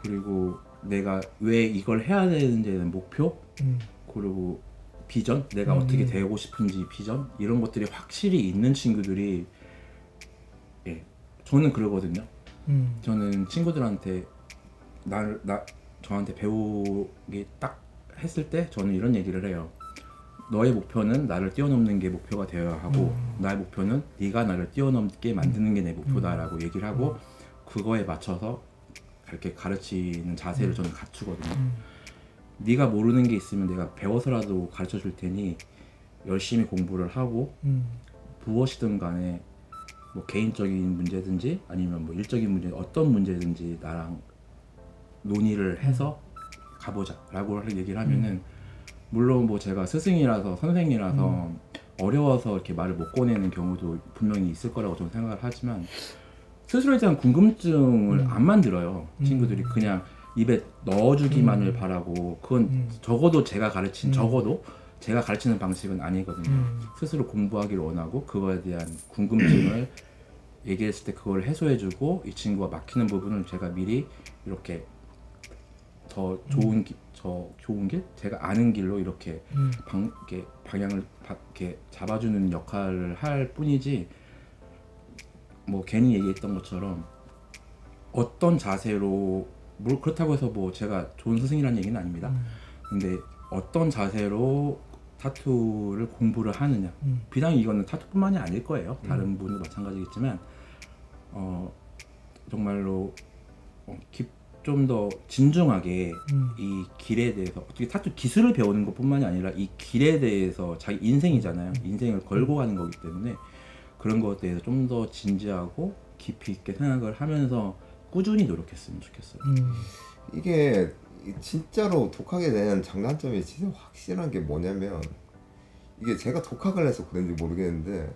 S3: 그리고 내가 왜 이걸 해야 되는지에 대한 목표 그리고 비전, 내가 어떻게 되고 싶은지 비전 이런 것들이 확실히 있는 친구들이 예, 저는 그러거든요. 저는 친구들한테 저한테 배우기 딱 했을 때 저는 이런 얘기를 해요. 너의 목표는 나를 뛰어넘는 게 목표가 되어야 하고 나의 목표는 네가 나를 뛰어넘게 만드는 게 내 목표다라고 얘기를 하고 그거에 맞춰서 이렇게 가르치는 자세를 저는 갖추거든요. 네가 모르는 게 있으면 내가 배워서라도 가르쳐 줄 테니 열심히 공부를 하고 무엇이든 간에 뭐 개인적인 문제든지 아니면 뭐 일적인 문제 어떤 문제든지 나랑 논의를 해서 가보자 라고 얘기를 하면은 물론 뭐 제가 스승이라서 선생이라서 어려워서 이렇게 말을 못 꺼내는 경우도 분명히 있을 거라고 저는 생각을 하지만 스스로에 대한 궁금증을 안 만들어요. 친구들이 그냥 입에 넣어주기만을 바라고 그건 적어도 제가 가르치는 방식은 아니거든요. 스스로 공부하기를 원하고 그거에 대한 궁금증을 얘기했을 때 그걸 해소해주고 이 친구가 막히는 부분을 제가 미리 이렇게 더 좋은 길, 제가 아는 길로 이렇게 이렇게 방향을 이렇게 잡아주는 역할을 할 뿐이지 뭐 괜히 얘기했던 것처럼 어떤 자세로 그렇다고 해서 뭐 제가 좋은 스승이라는 얘기는 아닙니다. 근데 어떤 자세로 타투를 공부를 하느냐 비단 이거는 타투뿐만이 아닐 거예요. 다른 분도 마찬가지겠지만 정말로 좀 더 진중하게 이 길에 대해서 어떻게 타투 기술을 배우는 것뿐만이 아니라 이 길에 대해서 자기 인생이잖아요. 인생을 걸고 가는 거기 때문에 그런 것에 대해서 좀 더 진지하고 깊이 있게 생각을 하면서 꾸준히 노력했으면 좋겠어요.
S1: 이게 진짜로 독학에 대한 장단점이 진짜 확실한 게 뭐냐면 이게 제가 독학을 해서 그런지 모르겠는데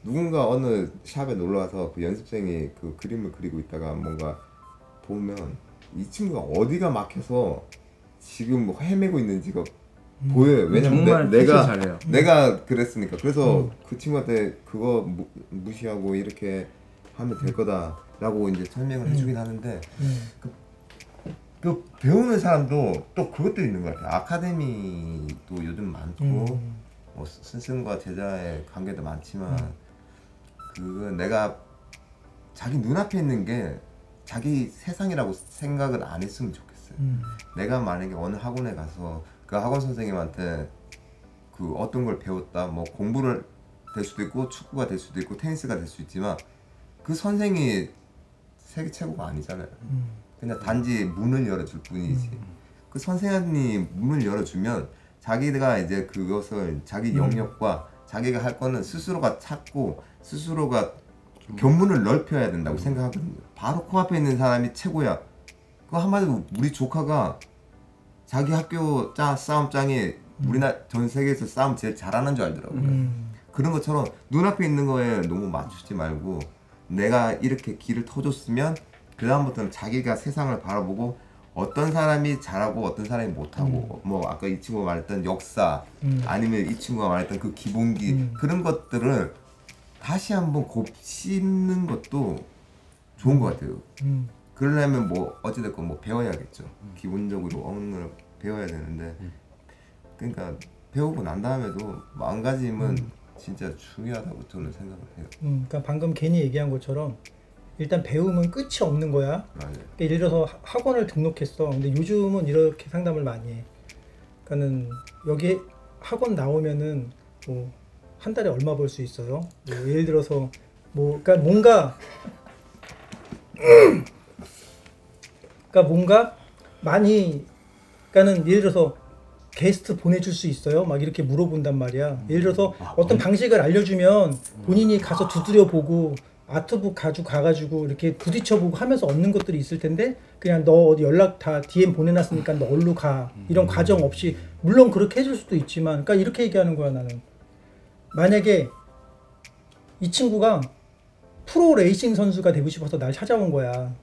S1: 누군가 어느 샵에 놀러와서 그 연습생이 그 그림을 그리고 있다가 뭔가 보면 이 친구가 어디가 막혀서 지금 뭐 헤매고 있는지가 보여요. 왜냐면
S3: 정말 잘해요.
S1: 내가 그랬으니까. 그래서 그 친구한테 그거 무시하고 이렇게 하면 될 거다라고 이제 설명을 해주긴 하는데 그 배우는 사람도 또 그것도 있는 것 같아요. 아카데미도 요즘 많고 뭐 스승과 제자의 관계도 많지만 그건 내가 자기 눈앞에 있는 게 자기 세상이라고 생각을 안 했으면 좋겠어요. 내가 만약에 어느 학원에 가서 그 학원 선생님한테 그 어떤 걸 배웠다, 뭐 공부를 될 수도 있고 축구가 될 수도 있고 테니스가 될 수 있지만 그 선생이 세계 최고가 아니잖아요. 그냥 단지 문을 열어줄 뿐이지. 그 선생님이 문을 열어주면 자기가 이제 그것을 자기 영역과 자기가 할 거는 스스로가 찾고 스스로가 견문을 넓혀야 된다고 생각하거든요. 바로 코앞에 있는 사람이 최고야. 그 한마디로 우리 조카가 자기 학교 싸움장에 우리나라 전 세계에서 싸움 제일 잘하는 줄 알더라고요. 그런 것처럼 눈앞에 있는 거에 너무 맞추지 말고 내가 이렇게 길을 터줬으면 그 다음부터는 자기가 세상을 바라보고 어떤 사람이 잘하고 어떤 사람이 못하고 뭐 아까 이 친구가 말했던 역사 아니면 이 친구가 말했던 그 기본기 그런 것들을 다시 한번 곱씹는 것도 좋은 것 같아요. 그러려면 뭐 어찌됐건 뭐 배워야겠죠. 기본적으로 어느 걸 배워야 되는데 그러니까 배우고 난 다음에도 마음가짐은 진짜 중요하다고 저는 생각을 해요.
S2: 그러니까 방금 괜히 얘기한 것처럼 일단 배움은 끝이 없는 거야.
S1: 맞아요.
S2: 그러니까 예를 들어서 학원을 등록했어. 근데 요즘은 이렇게 상담을 많이 해. 그러니까는 여기 학원 나오면은 뭐 한 달에 얼마 벌 수 있어요? 뭐 예를 들어서 뭐 그러니까 뭔가 많이 그러니까는 예를 들어서 게스트 보내줄 수 있어요? 막 이렇게 물어본단 말이야. 예를 들어서 어떤 방식을 알려주면 본인이 가서 두드려 보고 아트북 가가지고 이렇게 부딪혀보고 하면서 얻는 것들이 있을 텐데 그냥 너 어디 연락 다 DM 보내놨으니까 너 얼른 가 이런 과정 없이 물론 그렇게 해줄 수도 있지만 그러니까 이렇게 얘기하는 거야 나는. 만약에 이 친구가 프로 레이싱 선수가 되고 싶어서 날 찾아온 거야.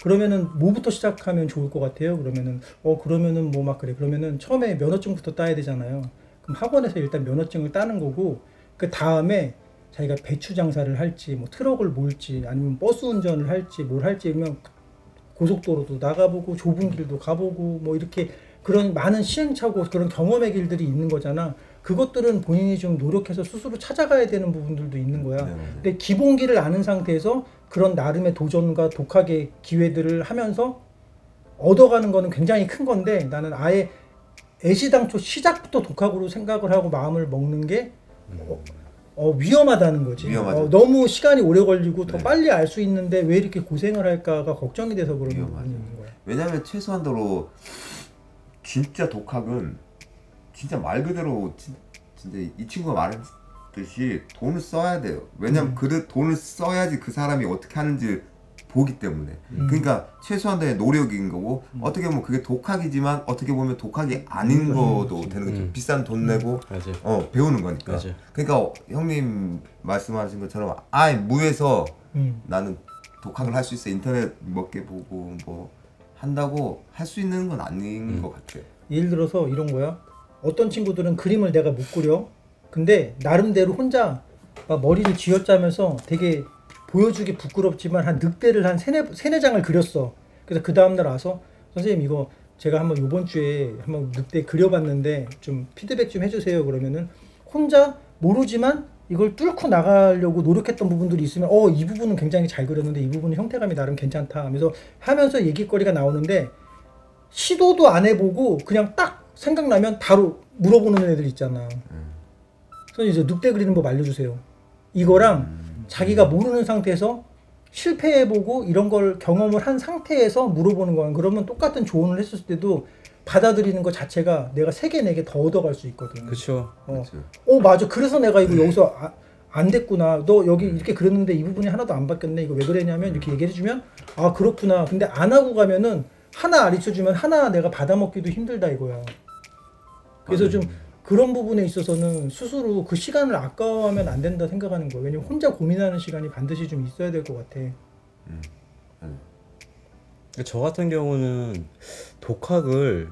S2: 그러면은 뭐부터 시작하면 좋을 것 같아요? 그러면은 뭐 막 그래. 그러면은 처음에 면허증부터 따야 되잖아요. 그럼 학원에서 일단 면허증을 따는 거고 그 다음에 자기가 배추 장사를 할지 뭐 트럭을 몰지 아니면 버스 운전을 할지 뭘 할지 그러면 고속도로도 나가보고 좁은 길도 가보고 뭐 이렇게 그런 많은 시행착오 그런 경험의 길들이 있는 거잖아. 그것들은 본인이 좀 노력해서 스스로 찾아가야 되는 부분들도 있는 거야.
S1: 네, 맞아요.
S2: 근데 기본기를 아는 상태에서 그런 나름의 도전과 독학의 기회들을 하면서 얻어가는 거는 굉장히 큰 건데 나는 아예 애시당초 시작부터 독학으로 생각을 하고 마음을 먹는 게 위험하다는 거지.
S1: 위험하죠.
S2: 너무 시간이 오래 걸리고 더
S1: 네.
S2: 빨리 알 수 있는데 왜 이렇게 고생을 할까가 걱정이 돼서 그런 부분이
S1: 위험하죠.
S2: 있는 거야.
S1: 왜냐면 최소한도로 진짜 독학은 진짜 말 그대로 진짜 이 친구가 말했듯이 돈을 써야 돼요. 왜냐면 그 돈을 써야지 그 사람이 어떻게 하는지 보기 때문에. 그러니까 최소한도의 노력인 거고 어떻게 보면 그게 독학이지만 어떻게 보면 독학이 아닌 거도 되는 거죠. 비싼 돈 내고
S4: 맞아요.
S1: 배우는 거니까.
S4: 맞아요.
S1: 그러니까 형님 말씀하신 것처럼 무에서 나는 독학을 할 수 있어. 인터넷 몇 개 보고 뭐 한다고 할 수 있는 건 아닌 것 같아요.
S2: 예를 들어서 이런 거야. 어떤 친구들은 그림을 내가 못 그려. 근데 나름대로 혼자 막 머리를 쥐어짜면서 되게 보여주기 부끄럽지만 한 늑대를 한 세네 장을 그렸어. 그래서 그 다음날 와서 선생님 이거 제가 한번 요번 주에 한번 늑대 그려봤는데 좀 피드백 좀 해주세요. 그러면은 혼자 모르지만 이걸 뚫고 나가려고 노력했던 부분들이 있으면 이 부분은 굉장히 잘 그렸는데 이 부분은 형태감이 나름 괜찮다 하면서 얘기거리가 나오는데 시도도 안 해보고 그냥 딱 생각나면 바로 물어보는 애들 있잖아. 선생님 이제 늑대 그리는 법 알려주세요. 이거랑 자기가 모르는 상태에서 실패해보고 이런 걸 경험을 한 상태에서 물어보는 거야. 그러면 똑같은 조언을 했을 때도 받아들이는 것 자체가 내가 3개, 4개 더 얻어갈 수 있거든.
S4: 그렇죠.
S2: 맞아. 그래서 내가 이거 여기서 안 됐구나. 너 여기 이렇게 그렸는데 이 부분이 하나도 안 바뀌었네. 이거 왜 그랬냐면 이렇게 얘기해주면 그렇구나. 근데 안 하고 가면은 하나 가르쳐주면 하나 내가 받아먹기도 힘들다 이거야. 그래서 좀 그런 부분에 있어서는 스스로 그 시간을 아까워하면 안 된다 생각하는 거야. 왜냐면 혼자 고민하는 시간이 반드시 좀 있어야 될 것 같아.
S4: 저 같은 경우는 독학을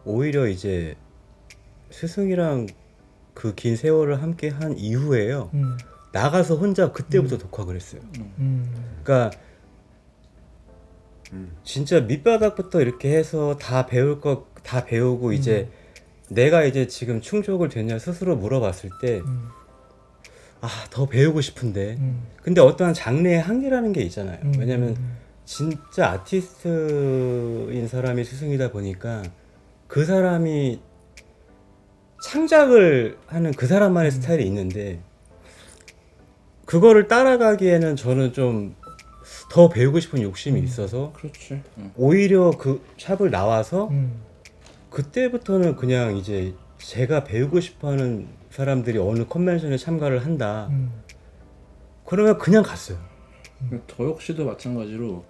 S4: 오히려 이제 스승이랑 그 긴 세월을 함께 한 이후에요. 나가서 혼자 그때부터 독학을 했어요. 그러니까 진짜 밑바닥부터 이렇게 해서 다 배울 거 다 배우고 이제 내가 이제 지금 충족을 됐냐 스스로 물어봤을 때 더 배우고 싶은데 근데 어떠한 장르의 한계라는 게 있잖아요. 왜냐면 진짜 아티스트인 사람이 스승이다 보니까 그 사람이 창작을 하는 그 사람만의 스타일이 있는데 그거를 따라가기에는 저는 좀 더 배우고 싶은 욕심이 있어서
S3: 그렇지.
S4: 오히려 그 샵을 나와서 그때부터는 그냥 이제 제가 배우고 싶어하는 사람들이 어느 컨벤션에 참가를 한다. 그러면 그냥 갔어요.
S3: 저 역시도 마찬가지로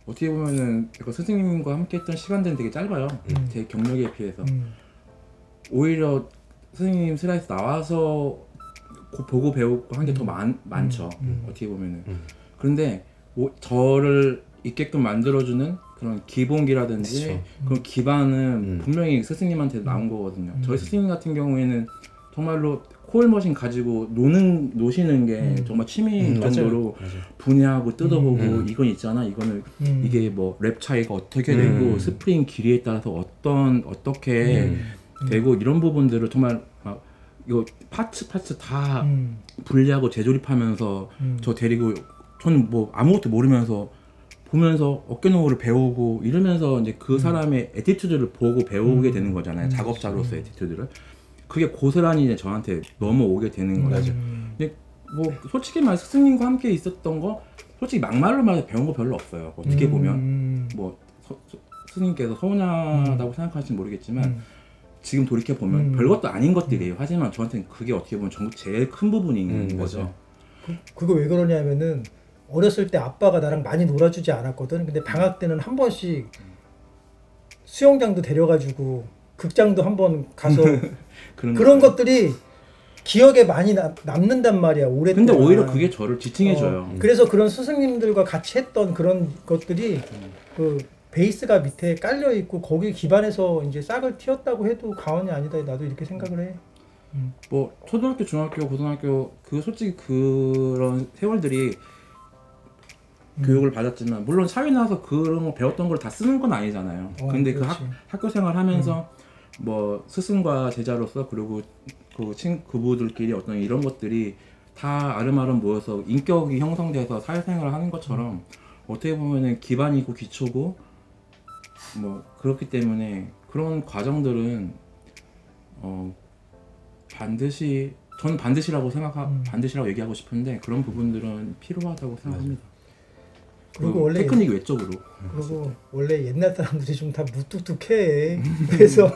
S3: 어떻게 보면은 그 선생님과 함께했던 시간들은 되게 짧아요. 제 경력에 비해서 오히려 선생님 슬라이스 나와서 보고 배우고 한 게 더 많죠. 어떻게 보면은 그런데 저를 있게끔 만들어주는 그런 기본기라든지
S4: 그쵸.
S3: 그런 기반은 분명히 스승님한테 나온 거거든요. 저희 스승님 같은 경우에는 정말로 코일머신 가지고 노시는 게 정말 취미 정도로
S4: 맞아요.
S3: 분해하고 뜯어보고 이건 있잖아. 이거는 이게 뭐 랩 차이가 어떻게 되고 스프링 길이에 따라서 어떻게 되고 이런 부분들을 정말 막 이거 파츠 다 분리하고 재조립하면서 저 데리고 저는 뭐 아무것도 모르면서 보면서 어깨너머를 배우고 이러면서 이제 그 사람의 애티튜드를 보고 배우게 되는 거잖아요. 작업자로서 애티튜드를. 그게 고스란히 이제 저한테 넘어오게 되는 거죠. 근데 뭐 솔직히 말 스승님과 함께 있었던 거 솔직히 막말로 말해서 배운 거 별로 없어요. 어떻게 보면 뭐 스님께서 서운하다고 생각하실지 모르겠지만 지금 돌이켜 보면 별것도 아닌 것들이에요. 하지만 저한테는 그게 어떻게 보면 전국 제일 큰 부분인 거죠.
S2: 그거 왜 그러냐면은 어렸을 때 아빠가 나랑 많이 놀아주지 않았거든. 근데 방학 때는 한 번씩 수영장도 데려가지고 극장도 한 번 가서 그런 것들이 기억에 많이 남는단 말이야. 오랫동안.
S3: 근데 오히려 그게 저를 지칭해줘요.
S2: 그래서 그런 스승님들과 같이 했던 그런 것들이 그 베이스가 밑에 깔려 있고 거기 기반에서 이제 싹을 틔웠다고 해도 과언이 아니다. 나도 이렇게 생각을 해.
S3: 뭐 초등학교, 중학교, 고등학교 그 솔직히 그런 세월들이 교육을 받았지만 물론 사회 나와서 그런 거 배웠던 걸 다 쓰는 건 아니잖아요. 근데 그
S2: 그렇지.
S3: 학교 생활 하면서 뭐 스승과 제자로서 그리고 그부들끼리 어떤 이런 것들이 다 아름아름 모여서 인격이 형성돼서 사회생활을 하는 것처럼 어떻게 보면은 기반이고 기초고 뭐 그렇기 때문에 그런 과정들은 반드시 저는 반드시라고 반드시라고 얘기하고 싶은데 그런 부분들은 필요하다고 생각합니다.
S2: 그리고 원래
S3: 테크닉 외적으로.
S2: 그리고 원래 옛날 사람들이 좀 다 무뚝뚝해. 그래서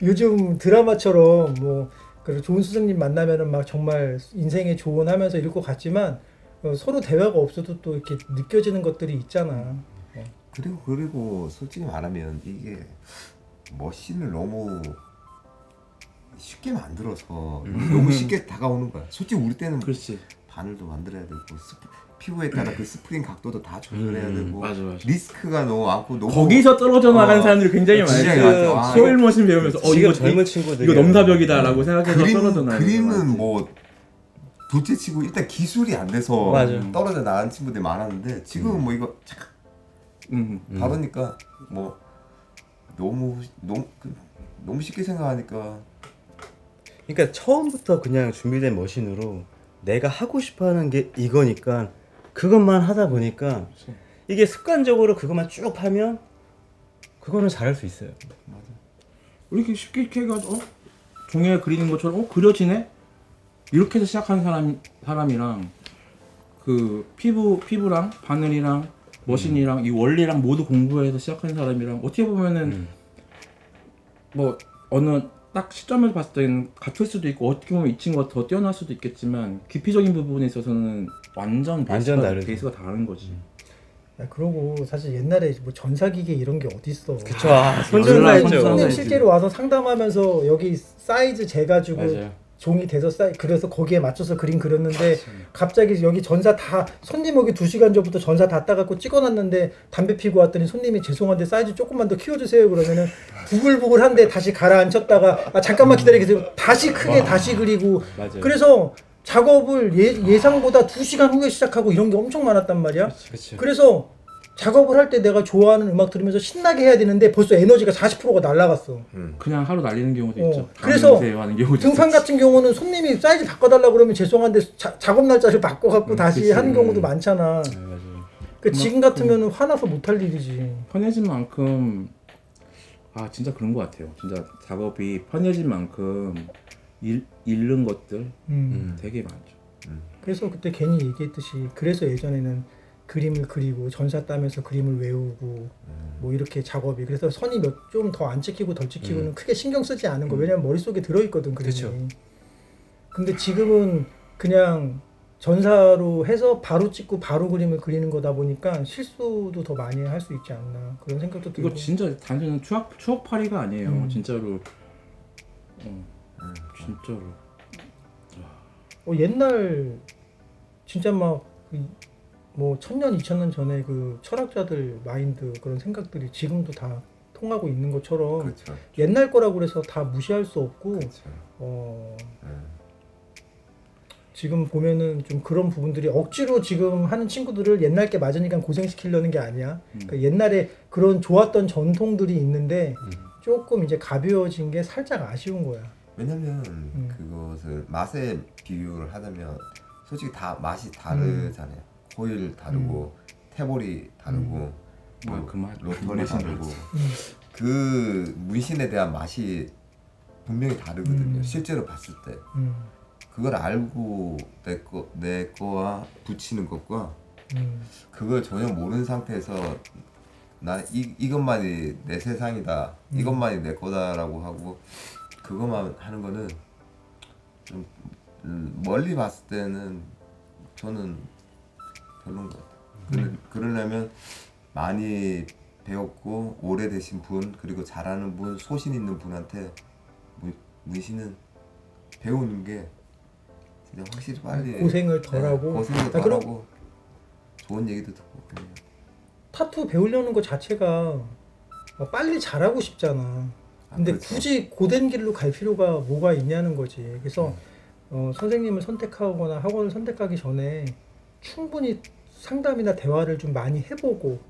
S2: 요즘 드라마처럼 뭐 그래서 좋은 스승님 만나면은 막 정말 인생의 조언하면서 이럴 것 같지만 서로 대화가 없어도 또 이렇게 느껴지는 것들이 있잖아.
S1: 그리고 솔직히 말하면 이게 머신을 너무 쉽게 만들어서 너무 쉽게 다가오는 거야. 솔직히 우리 때는
S3: 그렇지.
S1: 바늘도 만들어야 되고 피부에 따라 그 스프링 각도도 다 조절해야 되고
S3: 맞아.
S1: 리스크가 너무 많고 너무
S3: 거기서 떨어져 나가는 사람들이 굉장히
S1: 굉장히
S3: 많아요.
S1: 많죠.
S3: 소일 머신 배우면서
S4: 지금
S3: 이거
S4: 젊은 친구들이
S3: 이거 넘사벽이다라고 생각해서 떨어져 나가는
S1: 그림은 뭐 둘째치고 일단 기술이 안 돼서
S4: 맞아.
S1: 떨어져 나가는 친구들이 많았는데 지금은 뭐 이거 착 다르니까 뭐 너무 쉽게 생각하니까
S4: 그러니까 처음부터 그냥 준비된 머신으로 내가 하고 싶어하는 게 이거니까 그것만 하다 보니까 이게 습관적으로 그것만 쭉 하면 그거는 잘할 수 있어요.
S3: 우리 이렇게 쉽게 이렇게 해가지고 종이에 그리는 것처럼 그려지네? 이렇게 해서 시작하는 사람이랑 그 피부랑 바늘이랑 머신이랑 이 원리랑 모두 공부해서 시작하는 사람이랑 어떻게 보면은 뭐 어느 딱 시점에서 봤을 때는 같을 수도 있고 어떻게 보면 이 친구가 더 뛰어날 수도 있겠지만 깊이적인 부분에 있어서는 완전
S4: 다르죠.
S3: 베이스가 다른 거지.
S2: 야, 그러고 사실 옛날에 뭐 전사기계 이런 게 어딨어.
S4: 그쵸. 손전사
S3: 손전사
S4: 했죠.
S2: 손님 실제로 와서 상담하면서 여기 사이즈 재가지고
S4: 맞아요.
S2: 종이 돼서 그래서 거기에 맞춰서 그림 그렸는데 갑자기 여기 전사 다 손님 오기 2시간 전부터 전사 다 따갖고 찍어놨는데 담배 피고 왔더니 손님이 죄송한데 사이즈 조금만 더 키워주세요 그러면은 부글부글한데 다시 가라앉혔다가 잠깐만 기다리세요 다시 크게 다시 그리고
S4: 맞아요.
S2: 그래서 작업을 예상보다 2시간 후에 시작하고 이런 게 엄청 많았단 말이야.
S4: 그쵸.
S2: 그래서 작업을 할 때 내가 좋아하는 음악 들으면서 신나게 해야 되는데 벌써 에너지가 40%가 날라갔어.
S3: 그냥 하루 날리는 경우도 있죠.
S2: 그래서
S3: 하는 경우도
S2: 등판
S3: 있죠.
S2: 같은 경우는 손님이 사이즈 바꿔달라고 그러면 죄송한데 작업 날짜를 바꿔갖고 다시
S3: 그치.
S2: 하는 경우도 많잖아.
S4: 맞아요.
S2: 그 지금 같으면 화나서 못할 일이지.
S3: 편해진 만큼 진짜 그런 것 같아요. 진짜 작업이 편해진 만큼 잃는 것들 되게 많죠.
S2: 그래서 그때 괜히 얘기했듯이 그래서 예전에는 그림을 그리고 전사 따면서 그림을 외우고 뭐 이렇게 작업이 그래서 선이 좀 더 안 찍히고 덜 찍히고는 크게 신경 쓰지 않은 거 왜냐면 머릿속에 들어있거든 그림이.
S4: 그쵸.
S2: 근데 지금은 그냥 전사로 해서 바로 찍고 바로 그림을 그리는 거다 보니까 실수도 더 많이 할 수 있지 않나 그런 생각도 들고.
S3: 이거 진짜 단순한 추억팔이가 아니에요. 진짜로. 진짜로.
S2: 옛날 진짜 막 뭐 1000년 2000년 전에 그 철학자들 마인드 그런 생각들이 지금도 다 통하고 있는 것처럼
S1: 그렇죠.
S2: 옛날 거라고 그래서 다 무시할 수 없고 지금 보면은 좀 그런 부분들이 억지로 지금 하는 친구들을 옛날 게 맞으니까 고생시키려는 게 아니야. 그러니까 옛날에 그런 좋았던 전통들이 있는데 조금 이제 가벼워진 게 살짝 아쉬운 거야.
S1: 왜냐면 그것을 맛에 비유를 하자면 솔직히 다 맛이 다르잖아요. 호일 다르고 태보리 다르고 뭐 로털이 다르고 그 문신에 대한 맛이 분명히 다르거든요. 실제로 봤을 때 그걸 알고 내 거와 붙이는 것과 그걸 전혀 모르는 상태에서 나 이것만이 내 세상이다, 이것만이 내 거다라고 하고 그것만 하는 거는 좀 멀리 봤을 때는 저는 별로인 것 같아요. 그러려면 많이 배웠고 오래되신 분 그리고 잘하는 분, 소신 있는 분한테 문신은 배우는 게 진짜 확실히 빨리
S2: 고생을 덜하고
S1: 고생을 덜하고 좋은 얘기도 듣고 그래요.
S2: 타투 배우려는 것 자체가 빨리 잘하고 싶잖아. 근데
S1: 그렇죠.
S2: 굳이 고된 길로 갈 필요가 뭐가 있냐는 거지. 그래서 선생님을 선택하거나 학원을 선택하기 전에 충분히 상담이나 대화를 좀 많이 해보고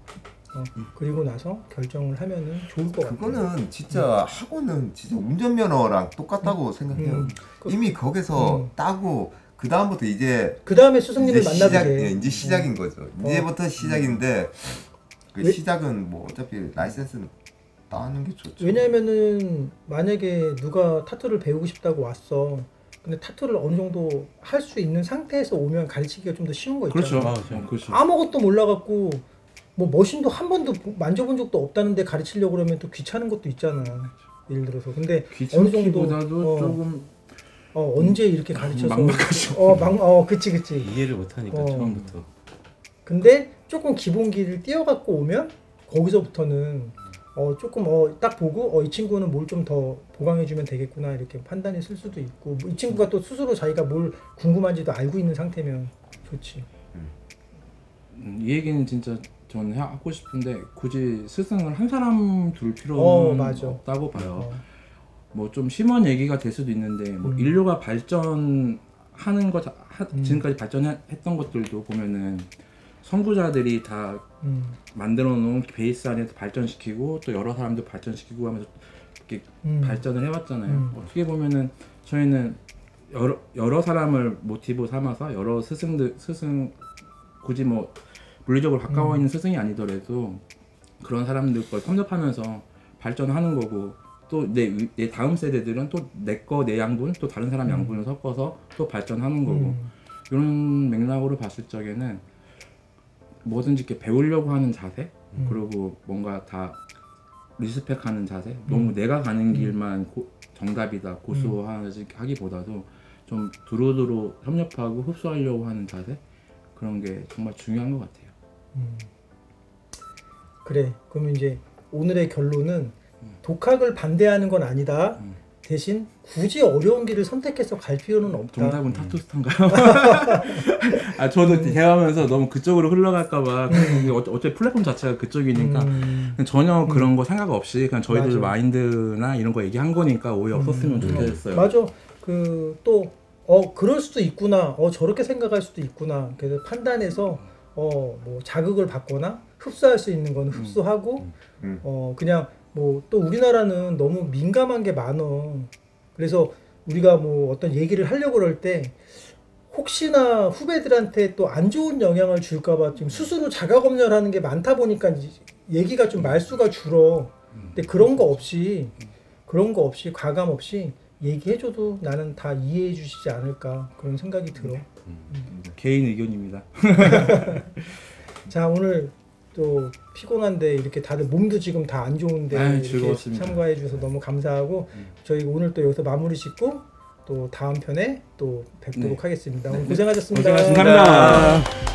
S2: 그리고 나서 결정을 하면은 좋을 것 같아요.
S1: 그거는 진짜 학원은 진짜 운전면허랑 똑같다고 생각해요. 이미 거기서 따고 그 다음부터 이제
S2: 그 다음에 스승님을
S1: 이제
S2: 만나게
S1: 시작,
S2: 돼.
S1: 예, 이제 시작인 거죠. 이제부터 시작인데 그 시작은 뭐 어차피 라이센스는 따는 게 좋죠.
S2: 왜냐면은 만약에 누가 타투를 배우고 싶다고 왔어. 근데 타투를 어느 정도 할 수 있는 상태에서 오면 가르치기가 좀 더 쉬운 거 있잖아.
S3: 그렇죠. 그렇죠.
S2: 아무것도 몰라갖고 뭐 머신도 한 번도 만져본 적도 없다는데 가르치려고 그러면 또 귀찮은 것도 있잖아. 예를 들어서. 근데 어느 정도
S3: 귀찮기보다도 조금
S2: 언제 이렇게 가르쳐서
S3: 막막하죠.
S2: 그치.
S4: 이해를 못하니까 처음부터.
S2: 근데 조금 기본기를 띄워갖고 오면 거기서부터는 조금 딱 보고 이 친구는 뭘 좀 더 보강해주면 되겠구나 이렇게 판단이 쓸 수도 있고 이 친구가 또 스스로 자기가 뭘 궁금한지도 알고 있는 상태면 좋지.
S3: 이 얘기는 진짜 저는 하고 싶은데 굳이 스승을 한 사람 둘 필요는
S2: 맞아.
S3: 없다고 봐요. 뭐 좀 심한 얘기가 될 수도 있는데 뭐 인류가 발전하는 거 지금까지 발전했던 것들도 보면은 선구자들이 다 만들어 놓은 베이스 안에서 발전시키고 또 여러 사람들 발전시키고 하면서 이렇게 발전을 해왔잖아요. 어떻게 보면은 저희는 여러 사람을 모티브 삼아서 여러 스승 굳이 뭐 물리적으로 가까워 있는 스승이 아니더라도 그런 사람들과 섭렵하면서 발전하는 거고 또 내 다음 세대들은 또 내 양분 또 다른 사람 양분을 섞어서 또 발전하는 거고 이런 맥락으로 봤을 적에는 뭐든지 이렇게 배우려고 하는 자세 그리고 뭔가 다 리스펙하는 자세 너무 내가 가는 길만 정답이다 고수하기보다도 좀 두루두루 협력하고 흡수하려고 하는 자세 그런 게 정말 중요한 것 같아요.
S2: 그래. 그러면 이제 오늘의 결론은 독학을 반대하는 건 아니다. 대신 굳이 어려운 길을 선택해서 갈 필요는 없다.
S3: 정답은 타투스타인가요? 저도 대화하면서 너무 그쪽으로 흘러갈까봐 어차피 플랫폼 자체가 그쪽이니까 전혀 그런 거 생각 없이 그냥 저희들
S2: 맞아.
S3: 마인드나 이런 거 얘기한 거니까 오해 없었으면 좋겠어요.
S2: 맞아. 또 그럴 수도 있구나. 저렇게 생각할 수도 있구나. 그래서 판단해서 뭐 자극을 받거나 흡수할 수 있는 건 흡수하고 그냥 뭐 또 우리나라는 너무 민감한 게 많어. 그래서 우리가 뭐 어떤 얘기를 하려고 그럴 때 혹시나 후배들한테 또 안 좋은 영향을 줄까봐 지금 스스로 자가검열하는 게 많다 보니까 얘기가 좀 말수가 줄어. 근데 그런 거 없이 과감 없이 얘기해줘도 나는 다 이해해 주시지 않을까 그런 생각이 들어.
S3: 개인 의견입니다.
S2: 자 오늘 또 피곤한데 이렇게 다들 몸도 지금 다 안 좋은데 이렇게
S3: 즐거웠습니다.
S2: 참가해 주셔서 너무 감사하고 저희 오늘 또 여기서 마무리 짓고 또 다음 편에 또 뵙도록 하겠습니다. 오늘 고생하셨습니다.
S3: 고생하셨습니다. 감사합니다.